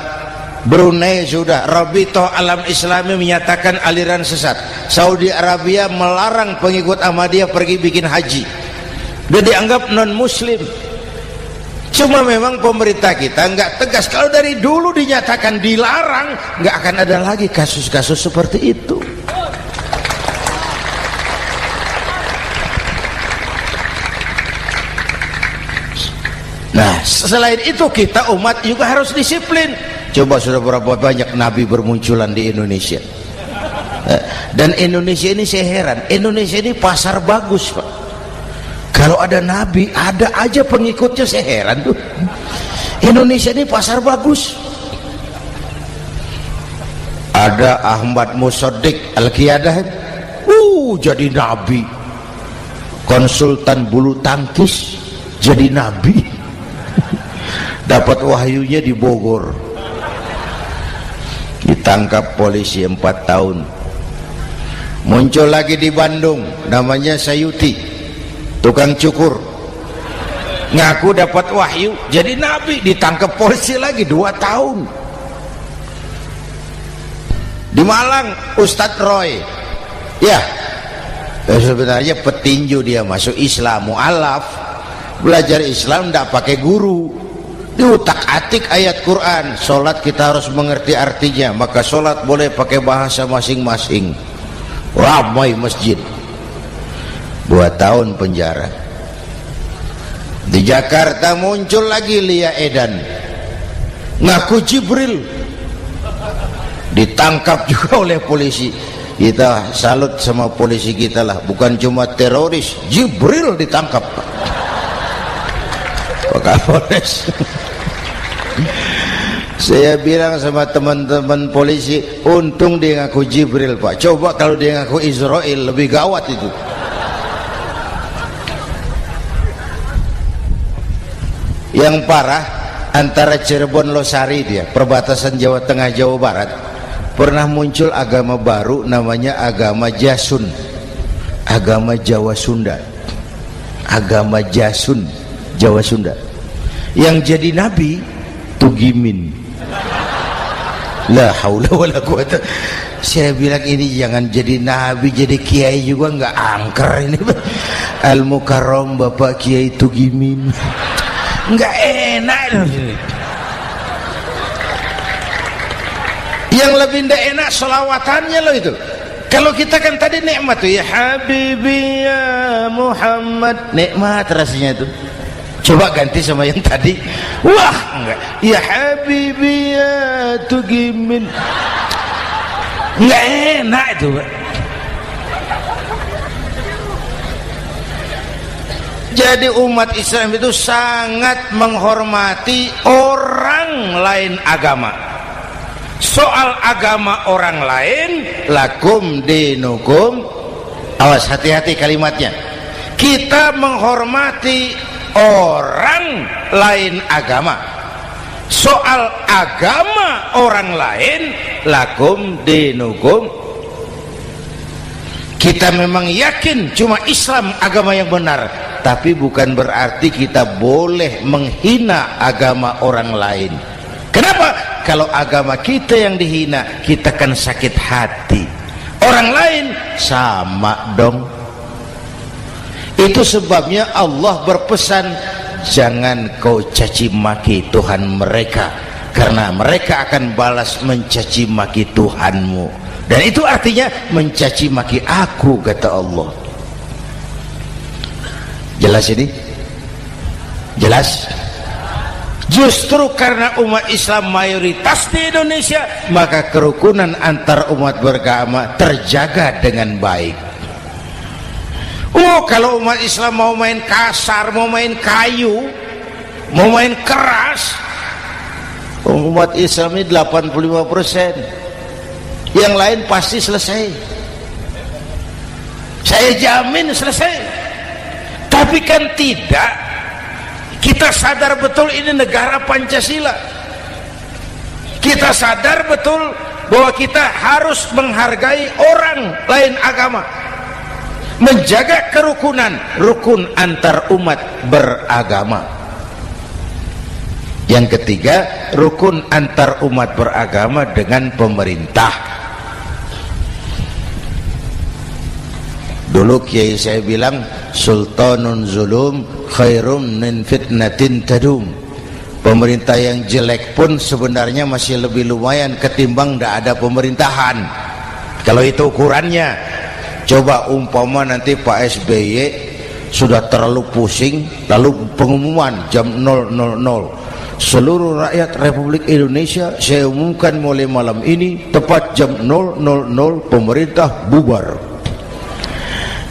Brunei sudah, Rabitoh Alam Islami menyatakan aliran sesat, Saudi Arabia melarang pengikut Ahmadiyah pergi bikin haji, dia dianggap non muslim. Cuma memang pemerintah kita nggak tegas. Kalau dari dulu dinyatakan dilarang, nggak akan ada lagi kasus-kasus seperti itu. Nah, selain itu kita umat juga harus disiplin. Coba sudah berapa banyak nabi bermunculan di Indonesia. Dan Indonesia ini saya heran, Indonesia ini pasar bagus, Pak. Kalau ada nabi, ada aja pengikutnya, saya heran tuh. Indonesia ini pasar bagus. Ada Ahmad Musaddiq Al-Qiyadah, jadi nabi. Konsultan bulu tangkis jadi nabi. Dapat wahyunya di Bogor, ditangkap polisi 4 tahun. Muncul lagi di Bandung, namanya Sayuti, tukang cukur, ngaku dapat wahyu jadi nabi, ditangkap polisi lagi 2 tahun. Di Malang Ustadz Roy, ya sebenarnya petinju, dia masuk Islam, mu'alaf, belajar Islam tidak pakai guru, diutak-atik ayat Quran. Sholat kita harus mengerti artinya, maka sholat boleh pakai bahasa masing-masing. Ramai masjid. 2 tahun penjara. Di Jakarta muncul lagi Lia Edan, ngaku Jibril, ditangkap juga oleh polisi. Kita salut sama polisi kita lah, bukan cuma teroris, Jibril ditangkap Pak Kapolres. Saya bilang sama teman-teman polisi, untung dia ngaku Jibril, Pak. Coba kalau dia ngaku Israel, lebih gawat itu. Yang parah, antara Cirebon Losari, dia perbatasan Jawa Tengah Jawa Barat, pernah muncul agama baru namanya agama Jasun, agama Jawa Sunda, agama Jasun Jawa Sunda. Yang jadi nabi Tugimin. La haula wala quwata. Saya bilang ini jangan jadi nabi, jadi kiai juga nggak angker ini. Al Mukarram Bapak Kiai Tugimin, nggak enak. Yang lebih ndak enak selawatannya loh itu. Kalau kita kan tadi nikmat tuh, ya Habibi ya Muhammad, nikmat rasanya itu. Coba ganti sama yang tadi, wah enggak, ya Habibi ya Tugimin, enggak enak itu, Pak. Jadi umat Islam itu sangat menghormati orang lain agama. Soal agama orang lain, lakum dinukum, awas hati-hati kalimatnya. Kita menghormati orang lain agama. Soal agama orang lain, lakum dinukum. Kita memang yakin cuma Islam agama yang benar, tapi bukan berarti kita boleh menghina agama orang lain. Kenapa? Kalau agama kita yang dihina, kita kan sakit hati. Orang lain sama dong. Itu sebabnya Allah berpesan, jangan kau caci maki Tuhan mereka, karena mereka akan balas mencaci maki Tuhanmu. Dan itu artinya mencaci maki aku, kata Allah. Jelas ini? Jelas? Justru karena umat Islam mayoritas di Indonesia, maka kerukunan antar umat beragama terjaga dengan baik. Kalau umat Islam mau main kasar, mau main kayu, mau main keras, umat Islam ini 85%, yang lain pasti selesai. Saya jamin selesai. Tapi kan tidak. Kita sadar betul ini negara Pancasila. Kita sadar betul bahwa kita harus menghargai orang lain agama, menjaga kerukunan, rukun antar umat beragama. Yang ketiga, rukun antar umat beragama dengan pemerintah. Dulu kiai saya bilang, sultanun zulum khairum min fitnatin tadum. Pemerintah yang jelek pun sebenarnya masih lebih lumayan ketimbang tidak ada pemerintahan, kalau itu ukurannya. Coba umpama nanti Pak SBY sudah terlalu pusing, lalu pengumuman jam 000, seluruh rakyat Republik Indonesia saya umumkan mulai malam ini tepat jam 000 pemerintah bubar.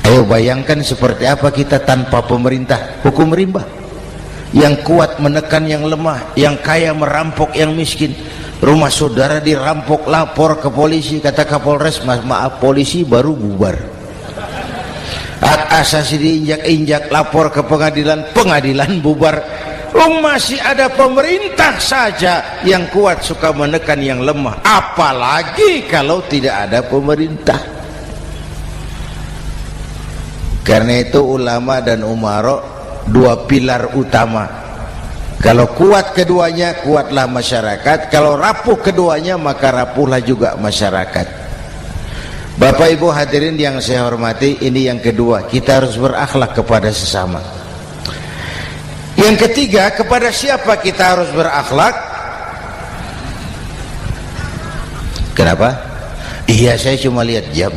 Ayo bayangkan seperti apa kita tanpa pemerintah. Hukum rimba, yang kuat menekan yang lemah, yang kaya merampok yang miskin. Rumah saudara dirampok, lapor ke polisi, kata Kapolres, maaf polisi baru bubar. Hak asasi diinjak-injak, lapor ke pengadilan, pengadilan bubar. Masih ada pemerintah saja yang kuat suka menekan yang lemah, apalagi kalau tidak ada pemerintah. Karena itu ulama dan umarok dua pilar utama. Kalau kuat keduanya, kuatlah masyarakat. Kalau rapuh keduanya, maka rapuhlah juga masyarakat. Bapak Ibu hadirin yang saya hormati, ini yang kedua, kita harus berakhlak kepada sesama. Yang ketiga, kepada siapa kita harus berakhlak? Kenapa? Iya, saya cuma lihat jam.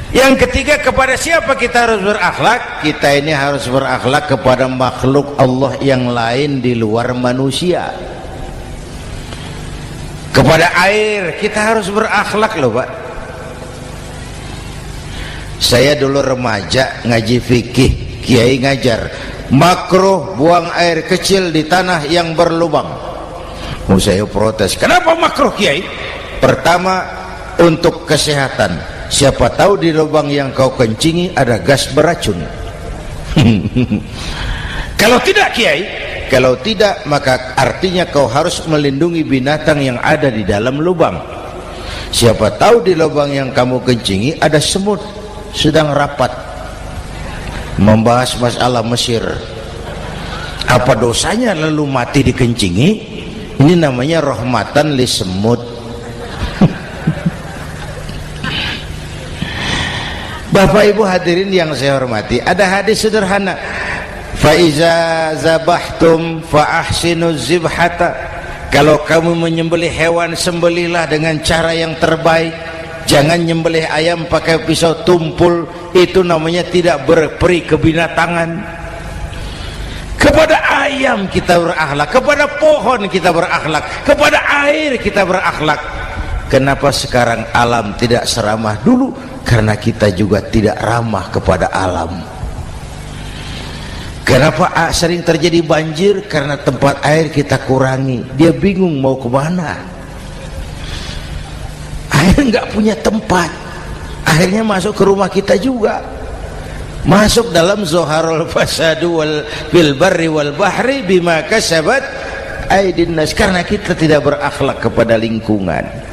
Yang ketiga, kepada siapa kita harus berakhlak? Kita ini harus berakhlak kepada makhluk Allah yang lain di luar manusia. Kepada air kita harus berakhlak loh Pak. Saya dulu remaja ngaji fikih, kiai ngajar makruh buang air kecil di tanah yang berlubang. Saya protes, kenapa makruh kiai? Pertama, untuk kesehatan. Siapa tahu di lubang yang kau kencingi ada gas beracun. Kalau tidak kiai, kalau tidak maka artinya kau harus melindungi binatang yang ada di dalam lubang. Siapa tahu di lubang yang kamu kencingi ada semut sedang rapat membahas masalah Mesir. Apa dosanya lalu mati dikencingi? Ini namanya rahmatan li semut. Bapak Ibu hadirin yang saya hormati, ada hadis sederhana, fa iza zabahtum fa ahsinu zibhata. Kalau kamu menyembelih hewan, sembelihlah dengan cara yang terbaik. Jangan nyembelih ayam pakai pisau tumpul, itu namanya tidak berperi kebinatangan. Kepada ayam kita berakhlak, kepada pohon kita berakhlak, kepada air kita berakhlak. Kenapa sekarang alam tidak seramah dulu? Karena kita juga tidak ramah kepada alam. Kenapa sering terjadi banjir? Karena tempat air kita kurangi. Dia bingung mau kemana. Air nggak punya tempat. Akhirnya masuk ke rumah kita juga. Masuk dalam zoharul fasadu bil barri wal bahri bima kasabat aydin nas. Karena kita tidak berakhlak kepada lingkungan.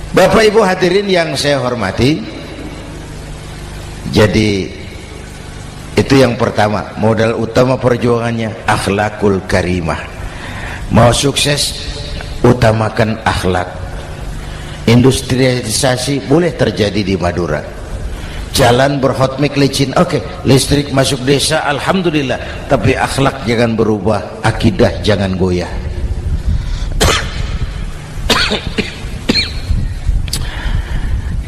Bapak Ibu hadirin yang saya hormati, jadi itu yang pertama, modal utama perjuangannya akhlakul karimah. Mau sukses, utamakan akhlak. Industrialisasi boleh terjadi di Madura, jalan berhotmik licin, oke. Listrik masuk desa, alhamdulillah. Tapi akhlak jangan berubah, akidah jangan goyah.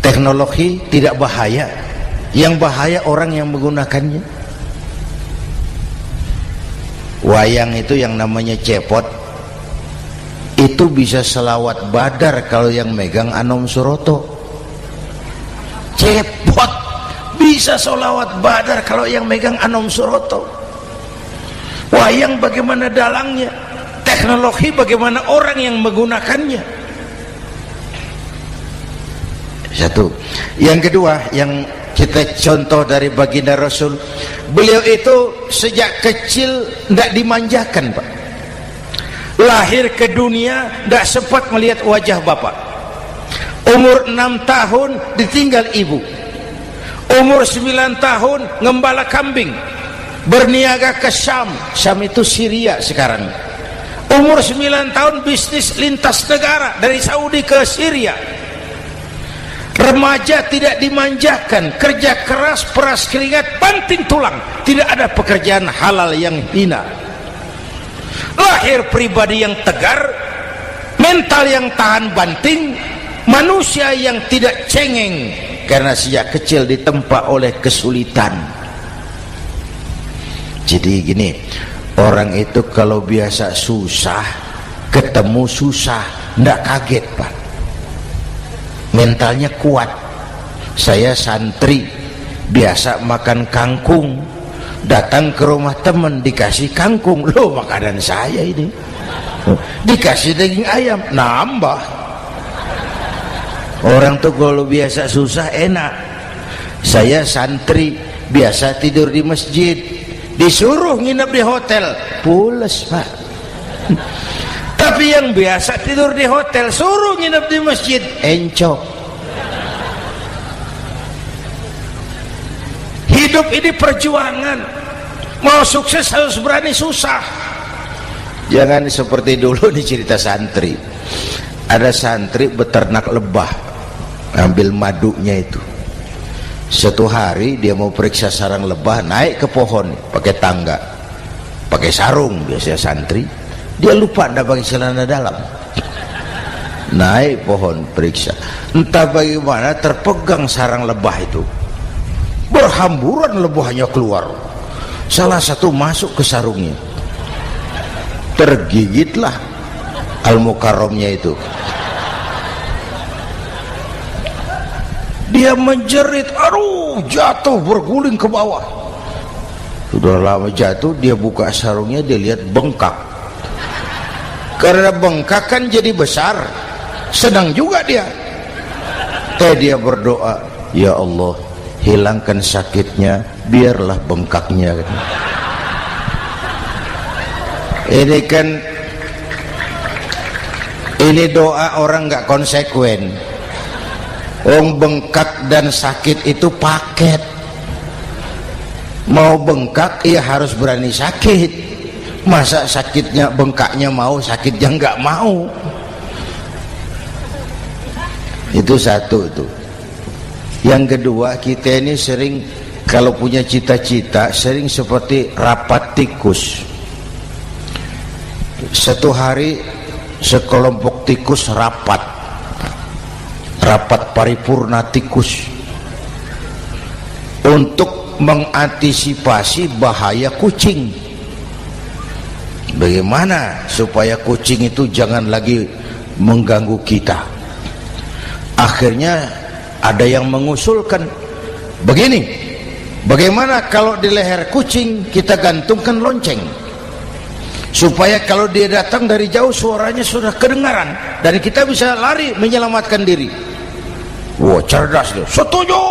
Teknologi tidak bahaya, yang bahaya orang yang menggunakannya. Wayang itu yang namanya cepot itu bisa selawat badar kalau yang megang Anom Suroto. Cepot bisa selawat badar kalau yang megang Anom Suroto. Wayang bagaimana dalangnya, teknologi bagaimana orang yang menggunakannya. Satu. Yang kedua, yang kita contoh dari baginda Rasul, beliau itu sejak kecil tidak dimanjakan, Pak. Lahir ke dunia tidak sempat melihat wajah bapak. Umur 6 tahun ditinggal ibu. Umur 9 tahun ngembala kambing, berniaga ke Syam. Syam itu Syria sekarang. Umur 9 tahun bisnis lintas negara dari Saudi ke Syria. Remaja tidak dimanjakan, kerja keras, peras keringat, banting tulang, tidak ada pekerjaan halal yang hina. Lahir pribadi yang tegar, mental yang tahan banting, manusia yang tidak cengeng karena sejak kecil ditempa oleh kesulitan. Jadi gini, orang itu kalau biasa susah, ketemu susah, ndak kaget, Pak. Mentalnya kuat. Saya santri biasa makan kangkung, datang ke rumah teman dikasih kangkung, loh makanan saya ini, dikasih daging ayam, nambah. Orang tuh kalau biasa susah enak. Saya santri biasa tidur di masjid, disuruh nginep di hotel, pules, Pak. Tapi yang biasa tidur di hotel suruh nginep di masjid, encok. Hidup ini perjuangan. Mau sukses harus berani susah. Jangan seperti dulu di cerita santri. Ada santri beternak lebah, ambil madunya itu. Satu hari dia mau periksa sarang lebah, naik ke pohon pakai tangga, pakai sarung biasanya santri. Dia lupa tidak pakai celana dalam. Naik pohon periksa, entah bagaimana terpegang sarang lebah itu, berhamburan lebahnya keluar. Salah satu masuk ke sarungnya, tergigitlah Al-Mukarramnya itu. Dia menjerit, aduh, jatuh berguling ke bawah. Sudah lama jatuh, dia buka sarungnya, dia lihat bengkak. Karena bengkak kan jadi besar, senang juga dia. Dia berdoa, ya Allah, hilangkan sakitnya, biarlah bengkaknya. Ini kan, ini doa orang nggak konsekuen. Bengkak dan sakit itu paket. Mau bengkak ya harus berani sakit. Masa sakitnya bengkaknya mau, sakitnya nggak mau. Itu satu itu. Yang kedua, kita ini sering kalau punya cita-cita sering seperti rapat tikus. Satu hari sekelompok tikus rapat paripurna tikus untuk mengantisipasi bahaya kucing. Bagaimana supaya kucing itu jangan lagi mengganggu kita? Akhirnya ada yang mengusulkan begini, bagaimana kalau di leher kucing kita gantungkan lonceng, supaya kalau dia datang dari jauh suaranya sudah kedengaran dan kita bisa lari menyelamatkan diri. Wah, cerdas dia. Setuju,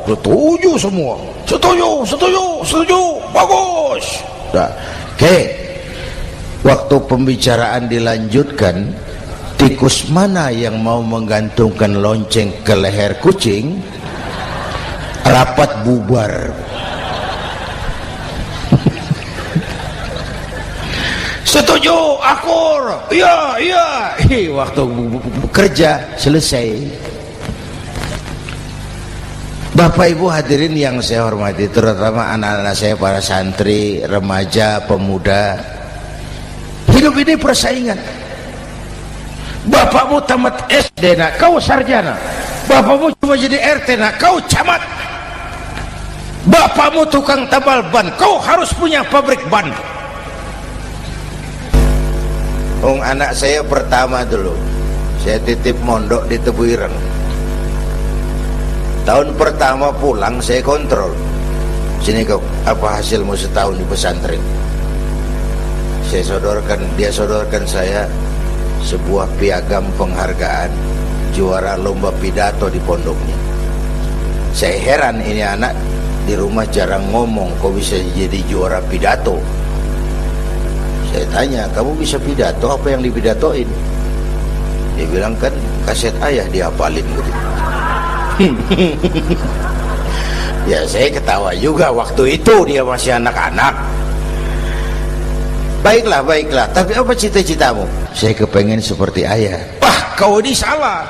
setuju semua. Setuju, bagus. Nah, oke. Waktu pembicaraan dilanjutkan, tikus mana yang mau menggantungkan lonceng ke leher kucing? Rapat bubar. Setuju, akur. Iya. Waktu bekerja selesai. Bapak Ibu hadirin yang saya hormati, terutama anak-anak saya, para santri, remaja, pemuda. Hidup ini persaingan. Bapakmu tamat SD, nak, kau sarjana. Bapakmu cuma jadi RT, nak, kau camat. Bapakmu tukang tambal ban, kau harus punya pabrik ban. Anak saya pertama dulu saya titip mondok di Tebu Ireng. Tahun pertama pulang saya kontrol, sini kau, apa hasilmu setahun di pesantren? Dia sodorkan saya sebuah piagam penghargaan juara lomba pidato di pondoknya. Saya heran, ini anak di rumah jarang ngomong, kok bisa jadi juara pidato? Saya tanya, kamu bisa pidato, apa yang dipidatoin? Dia bilang, kan kaset ayah dihafalin gitu. Ya saya ketawa juga, waktu itu dia masih anak-anak. Baiklah, tapi apa cita-citamu? Saya kepengen seperti ayah. Wah, kau ini salah.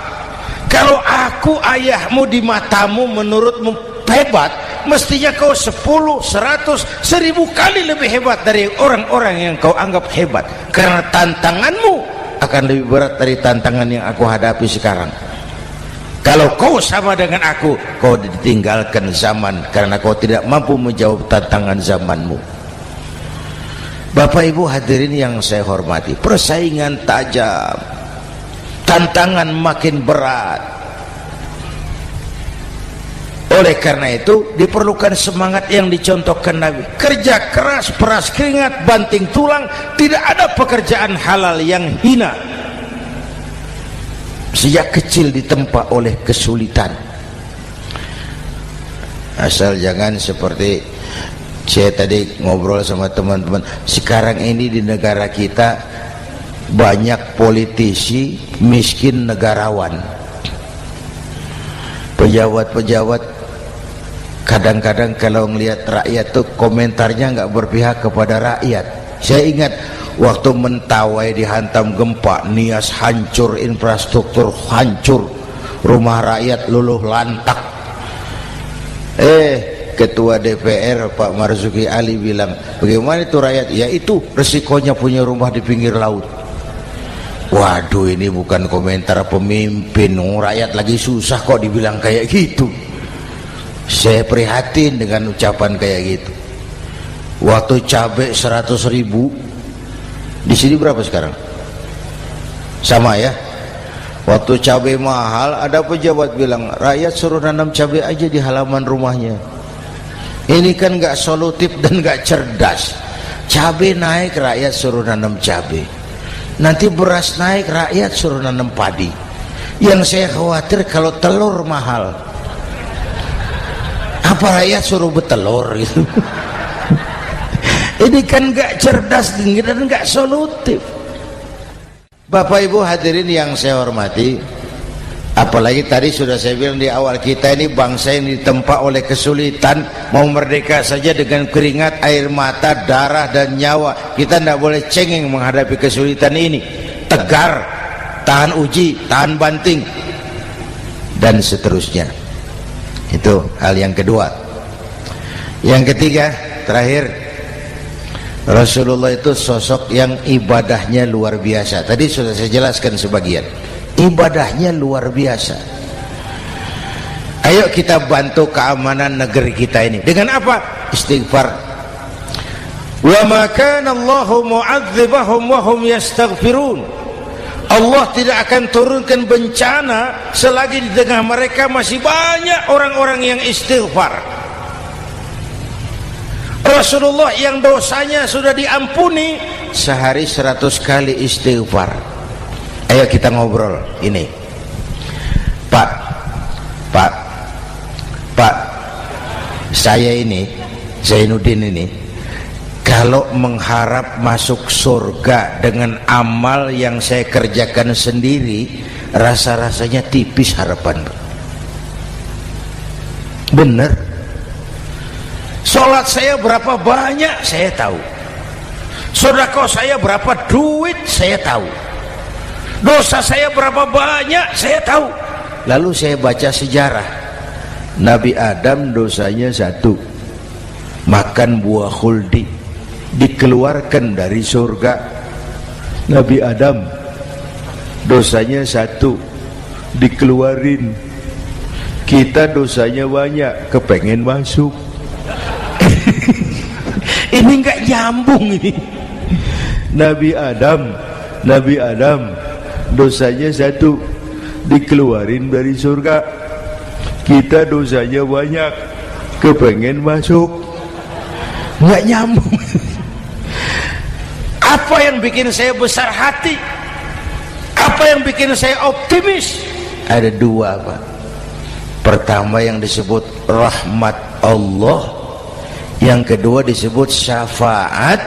Kalau aku ayahmu di matamu menurutmu hebat, mestinya kau 10, 100, 1000 kali lebih hebat dari orang-orang yang kau anggap hebat. Karena tantanganmu akan lebih berat dari tantangan yang aku hadapi sekarang. Kalau kau sama dengan aku, kau ditinggalkan zaman karena kau tidak mampu menjawab tantangan zamanmu. Bapak Ibu hadirin yang saya hormati, persaingan tajam, tantangan makin berat. Oleh karena itu diperlukan semangat yang dicontohkan Nabi. Kerja keras, peras keringat, banting tulang. Tidak ada pekerjaan halal yang hina. Sejak kecil ditempa oleh kesulitan. Asal jangan seperti saya tadi ngobrol sama teman-teman, sekarang ini di negara kita banyak politisi miskin negarawan. Pejabat-pejabat kadang-kadang kalau ngelihat rakyat tuh komentarnya nggak berpihak kepada rakyat. Saya ingat waktu Mentawai dihantam gempa, Nias hancur, infrastruktur hancur, rumah rakyat luluh lantak. Ketua DPR Pak Marzuki Ali bilang, bagaimana itu rakyat? Ya itu resikonya punya rumah di pinggir laut. Waduh, ini bukan komentar pemimpin, rakyat lagi susah kok dibilang kayak gitu. Saya prihatin dengan ucapan kayak gitu. Waktu cabai 100.000, di sini berapa sekarang? Sama ya. Waktu cabai mahal, ada pejabat bilang, rakyat suruh nanam cabai aja di halaman rumahnya. Ini kan gak solutif dan gak cerdas. Cabai naik, rakyat suruh nanam cabai. Nanti beras naik, rakyat suruh nanam padi. Yang saya khawatir kalau telur mahal, apa rakyat suruh betelur gitu? Ini kan gak cerdas dan gak solutif. Bapak Ibu hadirin yang saya hormati, apalagi tadi sudah saya bilang di awal, kita ini bangsa yang ditempa oleh kesulitan. Mau merdeka saja dengan keringat, air mata, darah dan nyawa. Kita tidak boleh cengeng menghadapi kesulitan ini. Tegar, tahan uji, tahan banting, dan seterusnya. Itu hal yang kedua. Yang ketiga, terakhir, Rasulullah itu sosok yang ibadahnya luar biasa. Tadi sudah saya jelaskan sebagian. Ibadahnya luar biasa. Ayo kita bantu keamanan negeri kita ini. Dengan apa? Istighfar. Wa ma kana Allahu mu'adzibahum wa hum yastaghfirun. Allah tidak akan turunkan bencana selagi di tengah mereka masih banyak orang-orang yang istighfar. Rasulullah yang dosanya sudah diampuni sehari 100 kali istighfar. Ayo kita ngobrol ini. Pak, saya ini, Zainuddin ini, kalau mengharap masuk surga dengan amal yang saya kerjakan sendiri, rasa-rasanya tipis harapan. Bener. Sholat saya berapa banyak saya tahu. Sedekah saya berapa duit saya tahu. Dosa saya berapa banyak saya tahu. Lalu saya baca sejarah. Nabi Adam dosanya 1, makan buah khuldi, dikeluarkan dari surga. Nabi Adam dosanya 1, dikeluarin. Kita dosanya banyak, kepengen masuk. Ini enggak nyambung ini. Nabi Adam Nabi Adam dosanya satu, dikeluarin dari surga. Kita dosanya banyak, kepengen masuk, nggak nyambung. Apa yang bikin saya besar hati? Apa yang bikin saya optimis? Ada dua, Pak. Pertama yang disebut rahmat Allah, yang kedua disebut syafaat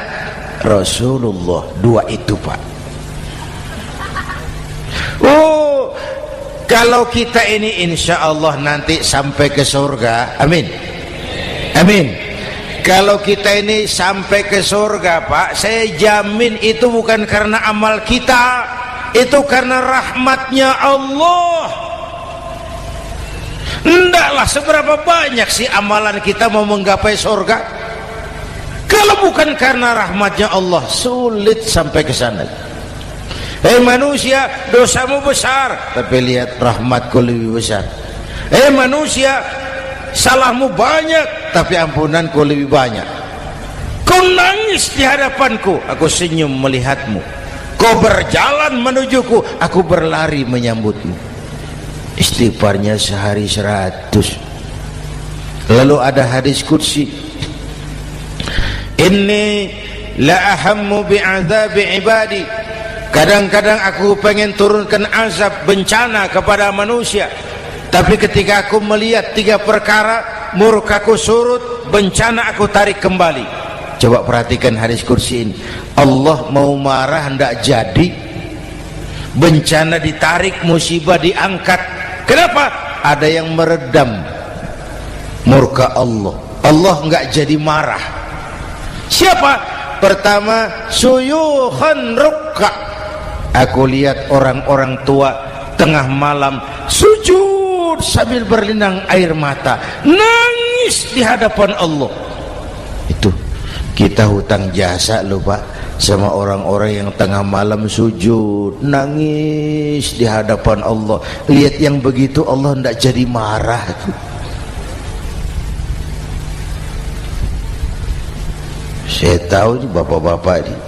Rasulullah. Dua itu, Pak. Oh, kalau kita ini insya Allah nanti sampai ke surga, amin, amin. Kalau kita ini sampai ke surga, Pak, saya jamin itu bukan karena amal kita, itu karena rahmatnya Allah. Ndaklah seberapa banyak sih amalan kita mau menggapai surga. Kalau bukan karena rahmatnya Allah, sulit sampai ke sana. Hei manusia, dosamu besar, tapi lihat rahmatku lebih besar. Hei manusia, salahmu banyak, tapi ampunanku lebih banyak. Kau nangis di hadapanku, aku senyum melihatmu. Kau berjalan menujuku, aku berlari menyambutmu. Istighfarnya sehari 100. Lalu ada hadis qudsi, inni la ahammu bi'adzabi ibadi. Kadang-kadang aku pengen turunkan azab bencana kepada manusia, tapi ketika aku melihat 3 perkara, murkaku surut, bencana aku tarik kembali. Coba perhatikan hadis qudsi ini. Allah mau marah hendak jadi, bencana ditarik, musibah diangkat. Kenapa? Ada yang meredam murka Allah. Allah enggak jadi marah. Siapa? Pertama, suyukhan rukka. Aku lihat orang-orang tua tengah malam sujud sambil berlinang air mata, nangis di hadapan Allah. Itu kita hutang jasa loh, Pak, sama orang-orang yang tengah malam sujud nangis di hadapan Allah. Lihat yang begitu Allah tidak jadi marah. Saya tahu nih bapak-bapak nih,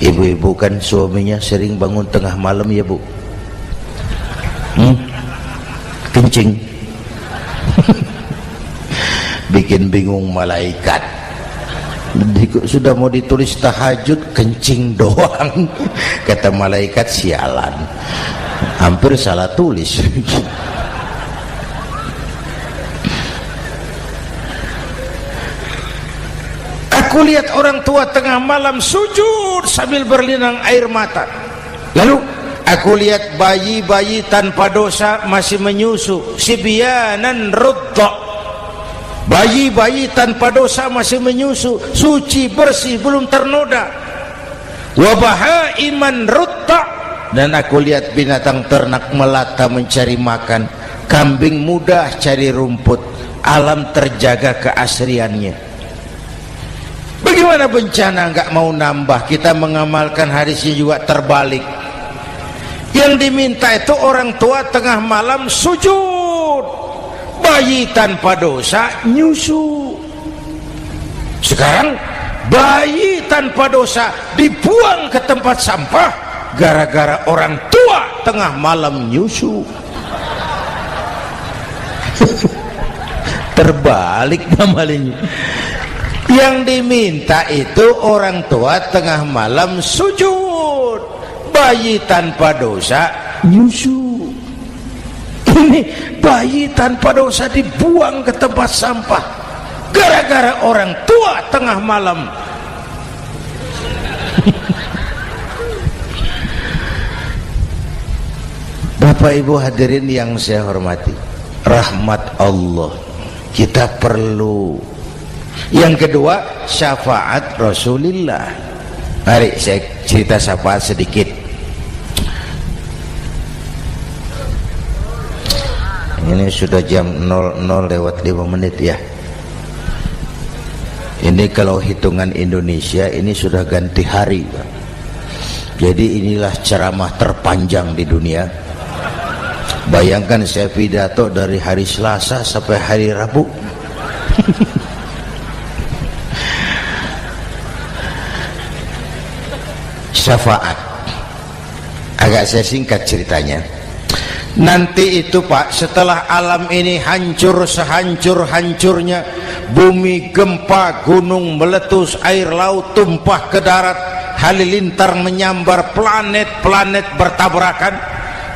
ibu-ibu kan suaminya sering bangun tengah malam ya, Bu. Kencing. Bikin bingung malaikat. Sudah mau ditulis tahajud, kencing doang. Kata malaikat, sialan, hampir salah tulis. Aku lihat orang tua tengah malam sujud sambil berlinang air mata. Lalu aku lihat bayi-bayi tanpa dosa masih menyusu, sibyanan rudda. Bayi-bayi tanpa dosa masih menyusu, suci, bersih, belum ternoda. Wabaha iman rutta. Dan aku lihat binatang ternak melata mencari makan, kambing mudah cari rumput, alam terjaga keasriannya. Bagaimana bencana enggak mau nambah? Kita mengamalkan hadisnya juga terbalik. Yang diminta itu orang tua tengah malam sujud, bayi tanpa dosa nyusu. Sekarang bayi tanpa dosa dibuang ke tempat sampah gara-gara orang tua tengah malam nyusu. Terbalik namanya. Yang diminta itu orang tua tengah malam sujud, bayi tanpa dosa nyusu. Ini bayi tanpa dosa dibuang ke tempat sampah gara-gara orang tua tengah malam. Bapak Ibu hadirin yang saya hormati, rahmat Allah kita perlu. Yang kedua, syafaat Rasulullah. Mari saya cerita syafaat sedikit. Ini sudah jam 00:05 ya. Ini kalau hitungan Indonesia ini sudah ganti hari, Pak. Jadi inilah ceramah terpanjang di dunia. Bayangkan saya pidato dari hari Selasa sampai hari Rabu. Syafaat. Agak saya singkat ceritanya. Nanti itu Pak, setelah alam ini hancur sehancur-hancurnya, bumi gempa, gunung meletus, air laut tumpah ke darat, halilintar menyambar, planet-planet bertabrakan,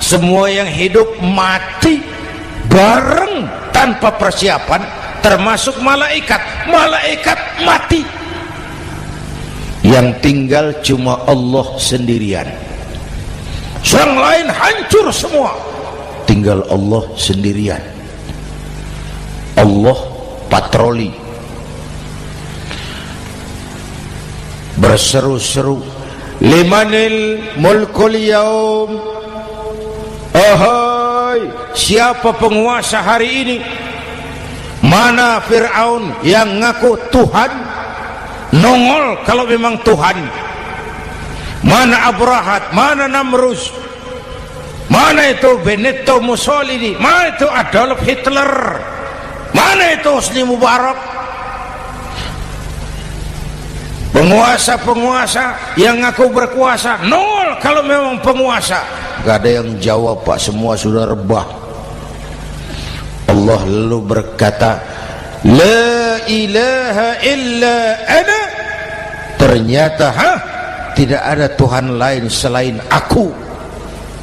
semua yang hidup mati bareng tanpa persiapan, termasuk malaikat mati. Yang tinggal cuma Allah sendirian. Yang lain hancur semua, tinggal Allah sendirian. Allah patroli, berseru-seru, limanil mulkul yaum, ahai, siapa penguasa hari ini? Mana Fir'aun yang ngaku Tuhan? Nongol kalau memang Tuhan. Mana Abrahat, mana Namrus, mana itu Benito Mussolini, mana itu Adolf Hitler, mana itu Hosni Mubarak? Penguasa-penguasa yang ngaku berkuasa, nol kalau memang penguasa. Gak ada yang jawab Pak, semua sudah rebah. Allah lalu berkata, la ilaha illa ana. Ternyata tidak ada Tuhan lain selain aku.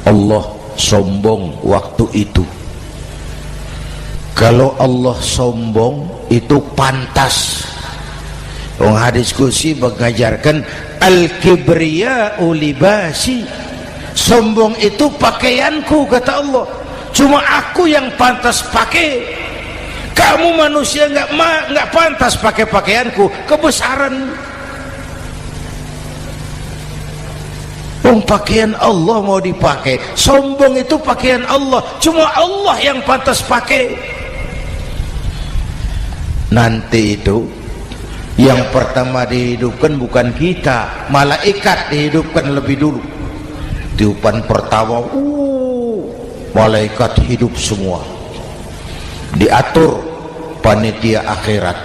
Allah sombong waktu itu. Kalau Allah sombong itu pantas. Hadis qudsi mengajarkan al-kibriya'u libasi, sombong itu pakaianku, kata Allah. Cuma aku yang pantas pakai. Kamu manusia nggak pantas pakai pakaianku, kebesaran. Pakaian Allah mau dipakai, sombong itu pakaian Allah, cuma Allah yang pantas pakai. Nanti itu yang pertama dihidupkan bukan kita, malaikat dihidupkan lebih dulu. Tiupan pertama, malaikat hidup semua, diatur panitia akhirat.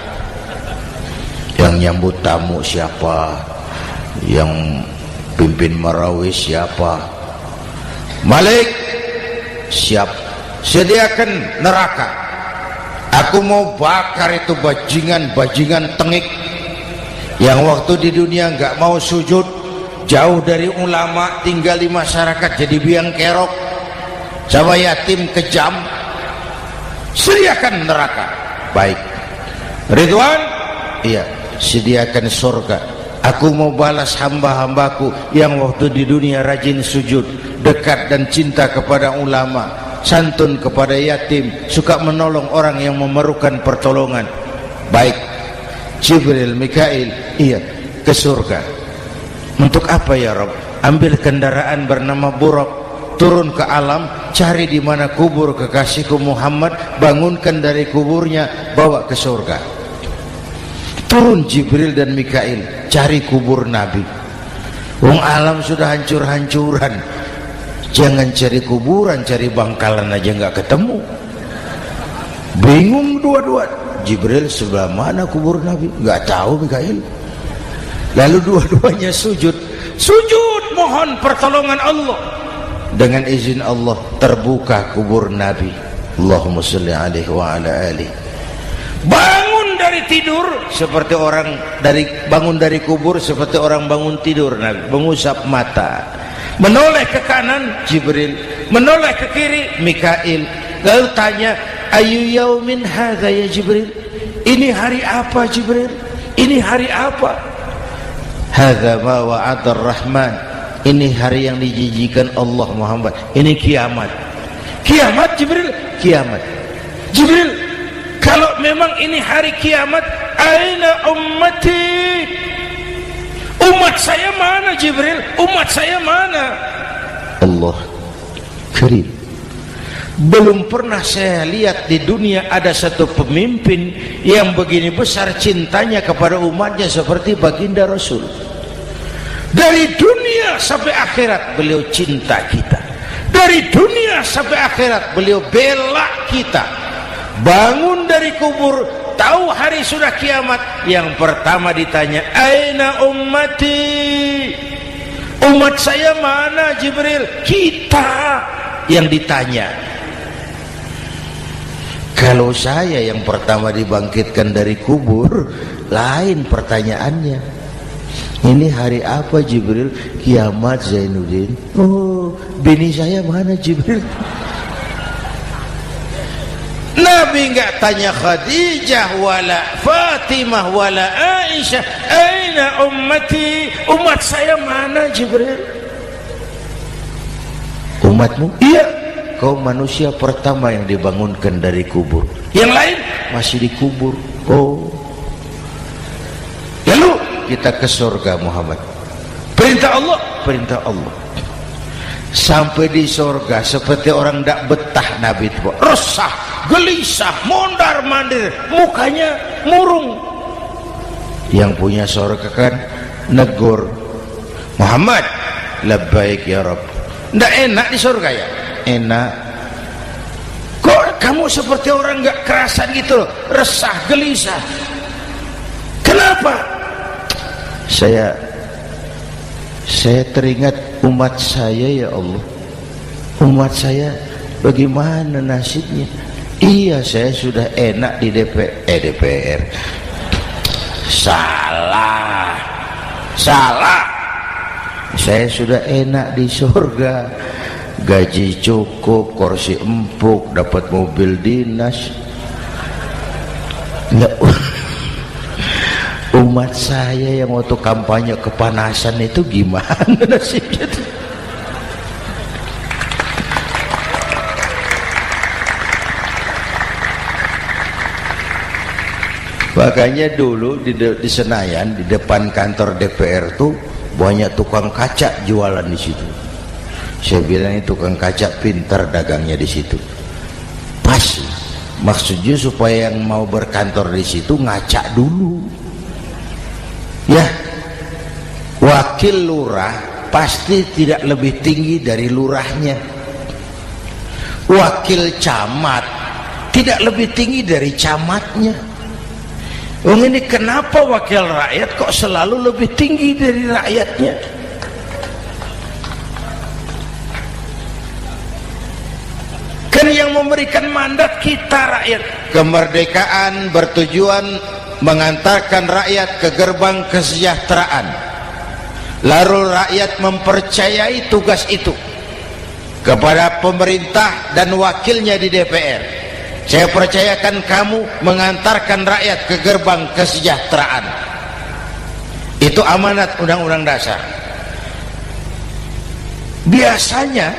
Yang nyambut tamu siapa, yang pimpin marawis siapa, Malik siap, sediakan neraka. Aku mau bakar itu bajingan tengik yang waktu di dunia nggak mau sujud, jauh dari ulama, tinggal di masyarakat jadi biang kerok, sama yatim kejam. Sediakan neraka. Baik Ridwan, iya, sediakan surga. Aku mau balas hamba-hambaku yang waktu di dunia rajin sujud, dekat dan cinta kepada ulama, santun kepada yatim, suka menolong orang yang memerlukan pertolongan. Baik Jibril, Mikail, iya, ke surga. Untuk apa ya Rabb? Ambil kendaraan bernama Buraq, turun ke alam, cari di mana kubur kekasihku Muhammad, bangunkan dari kuburnya, bawa ke surga. Turun Jibril dan Mikail, cari kubur Nabi. Wong alam sudah hancur-hancuran, jangan cari kuburan, cari bangkalan aja nggak ketemu. Bingung dua-dua. Jibril, sebelah mana kubur Nabi? Nggak tahu Mikail. Lalu dua-duanya sujud mohon pertolongan Allah. Dengan izin Allah terbuka kubur Nabi. Allahumma sholli alaihi wa ala alihi. Bangun dari tidur seperti orang bangun dari kubur seperti orang bangun tidur, Nabi mengusap mata, menoleh ke kanan Jibril, menoleh ke kiri Mikail. Lalu tanya, ayu yaumin hadza ya Jibril? Ini hari apa Jibril? Ini hari apa? Hadza ma wa'ada ar-Rahman. Ini hari yang dijanjikan Allah Muhammad. Ini kiamat. Kiamat Jibril? Kiamat. Jibril, kalau memang ini hari kiamat, aina ummati? Umat saya mana Jibril? Umat saya mana? Allah Karim. Belum pernah saya lihat di dunia ada satu pemimpin yang begini besar cintanya kepada umatnya seperti baginda Rasul. Dari dunia sampai akhirat beliau cinta kita. Dari dunia sampai akhirat beliau bela kita. Bangun dari kubur, tahu hari sudah kiamat, yang pertama ditanya, aina ummati? Umat saya mana Jibril? Kita yang ditanya. Kalau saya yang pertama dibangkitkan dari kubur, lain pertanyaannya. Ini hari apa Jibril? Kiamat Zainuddin. Oh, bini saya mana Jibril? Nabi enggak tanya Khadijah wala Fatimah wala Aisyah, aina ummati? Umat saya mana Jibril? Umatmu? Iya. Kau manusia pertama yang dibangunkan dari kubur. Yang lain masih dikubur. Oh. Lalu kita ke surga Muhammad. Perintah Allah, perintah Allah. Sampai di surga seperti orang tidak betah Nabi itu, resah, gelisah, mondar mandir, mukanya murung. Yang punya surga kan negur, Muhammad, labbaik ya Rabb. Tidak enak di surga ya? Enak. Kok kamu seperti orang nggak kerasan gitu loh, resah, gelisah. Kenapa? Saya teringat umat saya ya Allah. Umat saya bagaimana nasibnya? Iya, saya sudah enak di DPR. Salah. Saya sudah enak di surga, gaji cukup, kursi empuk, dapat mobil dinas. Nggak. Umat saya yang waktu kampanye kepanasan itu gimana nasibnya tuh? Makanya dulu di Senayan, di depan kantor DPR tuh banyak tukang kaca jualan di situ. Saya bilang ini tukang kaca pintar dagangnya di situ. Pas, maksudnya supaya yang mau berkantor di situ ngaca dulu. Ya, wakil lurah pasti tidak lebih tinggi dari lurahnya. Wakil camat tidak lebih tinggi dari camatnya. Ini kenapa wakil rakyat kok selalu lebih tinggi dari rakyatnya? Kan yang memberikan mandat kita rakyat. Kemerdekaan bertujuan mengantarkan rakyat ke gerbang kesejahteraan. Lalu rakyat mempercayai tugas itu kepada pemerintah dan wakilnya di DPR. Saya percayakan kamu mengantarkan rakyat ke gerbang kesejahteraan. Itu amanat Undang-Undang Dasar. Biasanya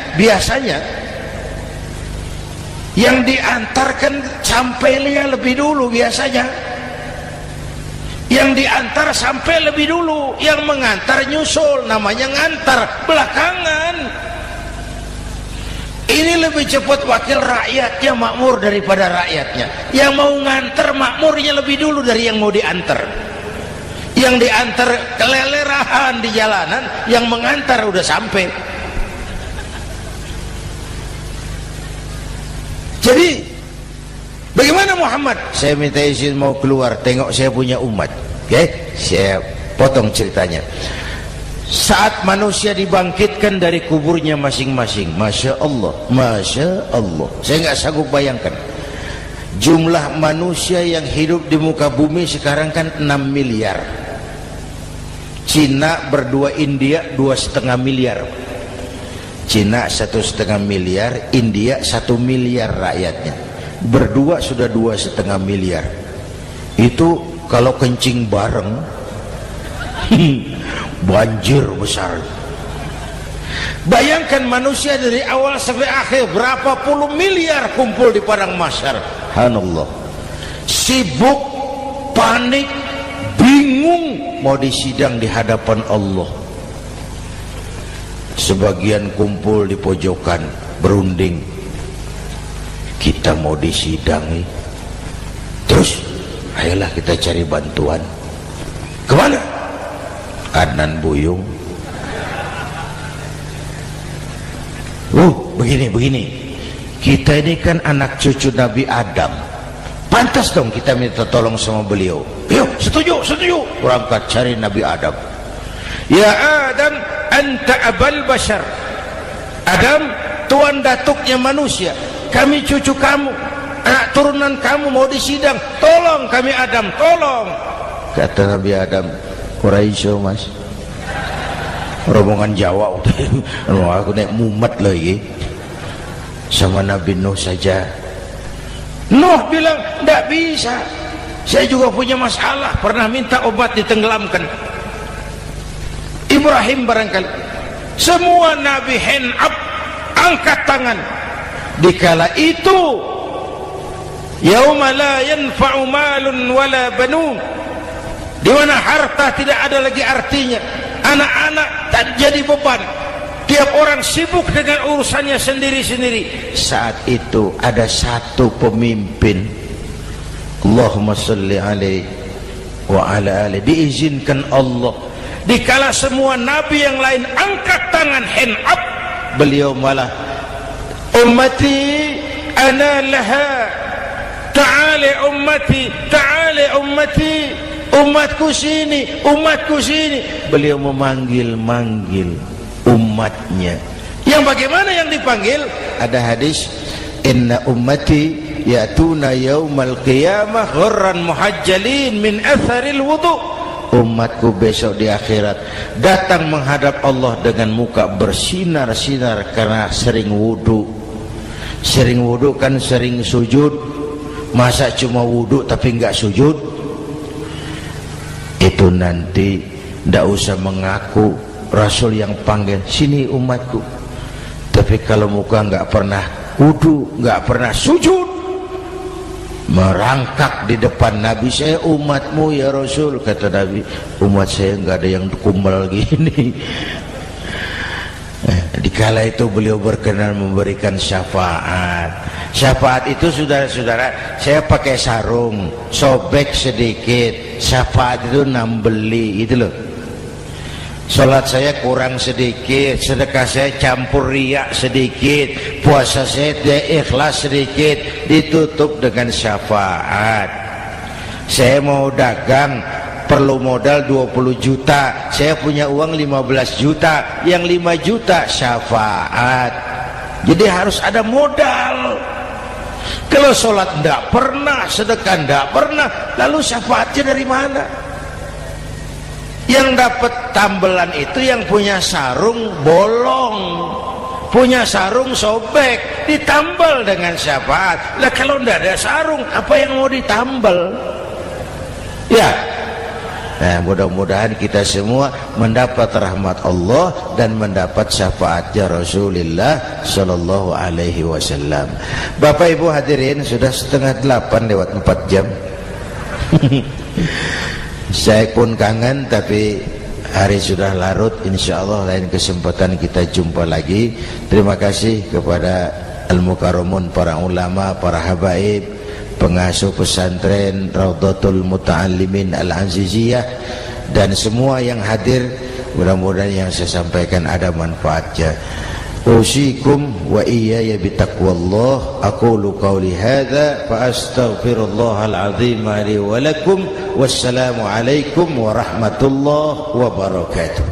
yang diantarkan sampainya lebih dulu biasanya. Yang diantar sampai lebih dulu, yang mengantar nyusul, namanya ngantar belakangan. Ini lebih cepat wakil rakyatnya makmur daripada rakyatnya. Yang mau ngantar makmurnya lebih dulu dari yang mau diantar. Yang diantar kelelerahan di jalanan, yang mengantar udah sampai. Jadi bagaimana Muhammad? Saya minta izin mau keluar, tengok saya punya umat. Oke, saya potong ceritanya. Saat manusia dibangkitkan dari kuburnya masing-masing, Masya Allah, Masya Allah, saya nggak sanggup bayangkan jumlah manusia yang hidup di muka bumi sekarang kan 6 miliar. Cina berdua, India 2,5 miliar. Cina 1,5 miliar, India 1 miliar rakyatnya. Berdua sudah 2,5 miliar. Itu kalau kencing bareng banjir besar. Bayangkan manusia dari awal sampai akhir berapa puluh miliar kumpul di padang mahsyar. Subhanallah. Sibuk, panik, bingung mau disidang di hadapan Allah. Sebagian kumpul di pojokan berunding, kita mau disidangi. Terus ayolah kita cari bantuan. Kemana? Adnan Buyung. Begini. Kita ini kan anak cucu Nabi Adam. Pantas dong kita minta tolong sama beliau. Yuk, setuju. Berangkat cari Nabi Adam. Ya Adam, anta abal bashar. Adam, tuan datuknya manusia, kami cucu kamu, anak turunan kamu mau disidang, tolong kami Adam, tolong. Kata Nabi Adam, Quraisy mas, rombongan Jawa udah aku naik mumet lagi sama Nabi Nuh saja. Nuh bilang tidak bisa, saya juga punya masalah, pernah minta obat ditenggelamkan. Ibrahim barangkali, semua Nabi hand up, angkat tangan. Dikala itu yauma la yanfa'u malun wala banun, di mana harta tidak ada lagi artinya, anak-anak tak jadi beban, tiap orang sibuk dengan urusannya sendiri-sendiri. Saat itu ada satu pemimpin, Allahumma salli alaihi wa ala alihi, diizinkan Allah. Dikala semua nabi yang lain angkat tangan hand up, beliau malah ummati ana laha, ta'ali ummati, ta'ali ummati, umatku sini, umatku sini. Beliau memanggil-manggil umatnya. Yang bagaimana yang dipanggil? Ada hadis, inna ummati ya'tuna yaumal qiyamah ghurran muhajjalin min atharil wudu. Umatku besok di akhirat datang menghadap Allah dengan muka bersinar-sinar karena sering wudu. Sering wudu kan sering sujud. Masa cuma wudu tapi enggak sujud? Itu nanti enggak usah mengaku Rasul yang panggil, sini umatku. Tapi kalau muka enggak pernah wudu, enggak pernah sujud, merangkak di depan Nabi, saya umatmu ya Rasul. Kata Nabi, umat saya enggak ada yang kumbal gini. Dikala itu beliau berkenan memberikan syafaat. Syafaat itu saudara-saudara, saya pakai sarung, sobek sedikit, syafaat itu nambeli itu loh. Salat saya kurang sedikit, sedekah saya campur riak sedikit, puasa saya tidak ikhlas sedikit, ditutup dengan syafaat. Saya mau dagang, perlu modal 20 juta, saya punya uang 15 juta, yang 5 juta syafaat. Jadi harus ada modal. Kalau sholat tidak pernah, sedekah tidak pernah, lalu syafaatnya dari mana? Yang dapat tambelan itu yang punya sarung bolong, punya sarung sobek, ditambal dengan syafaat. Lah kalau tidak ada sarung, apa yang mau ditambal? Ya. Nah, mudah-mudahan kita semua mendapat rahmat Allah dan mendapat syafaatnya Rasulullah Sallallahu Alaihi Wasallam. Bapak Ibu hadirin, sudah 7:30 lewat 4 jam. Saya pun kangen, tapi hari sudah larut. Insya Allah lain kesempatan kita jumpa lagi. Terima kasih kepada Al-Mukarramun, para ulama, para habaib, pengasuh pesantren Raudhatul Muta'allimin Al-Aziziyah, dan semua yang hadir. Mudah-mudahan yang saya sampaikan ada manfaatnya. Usikum wa iyaya bitaqwallah. Aqulu qawli hadza fa astaghfirullahal azim li wa lakum. Wassalamu alaikum warahmatullahi wabarakatuh.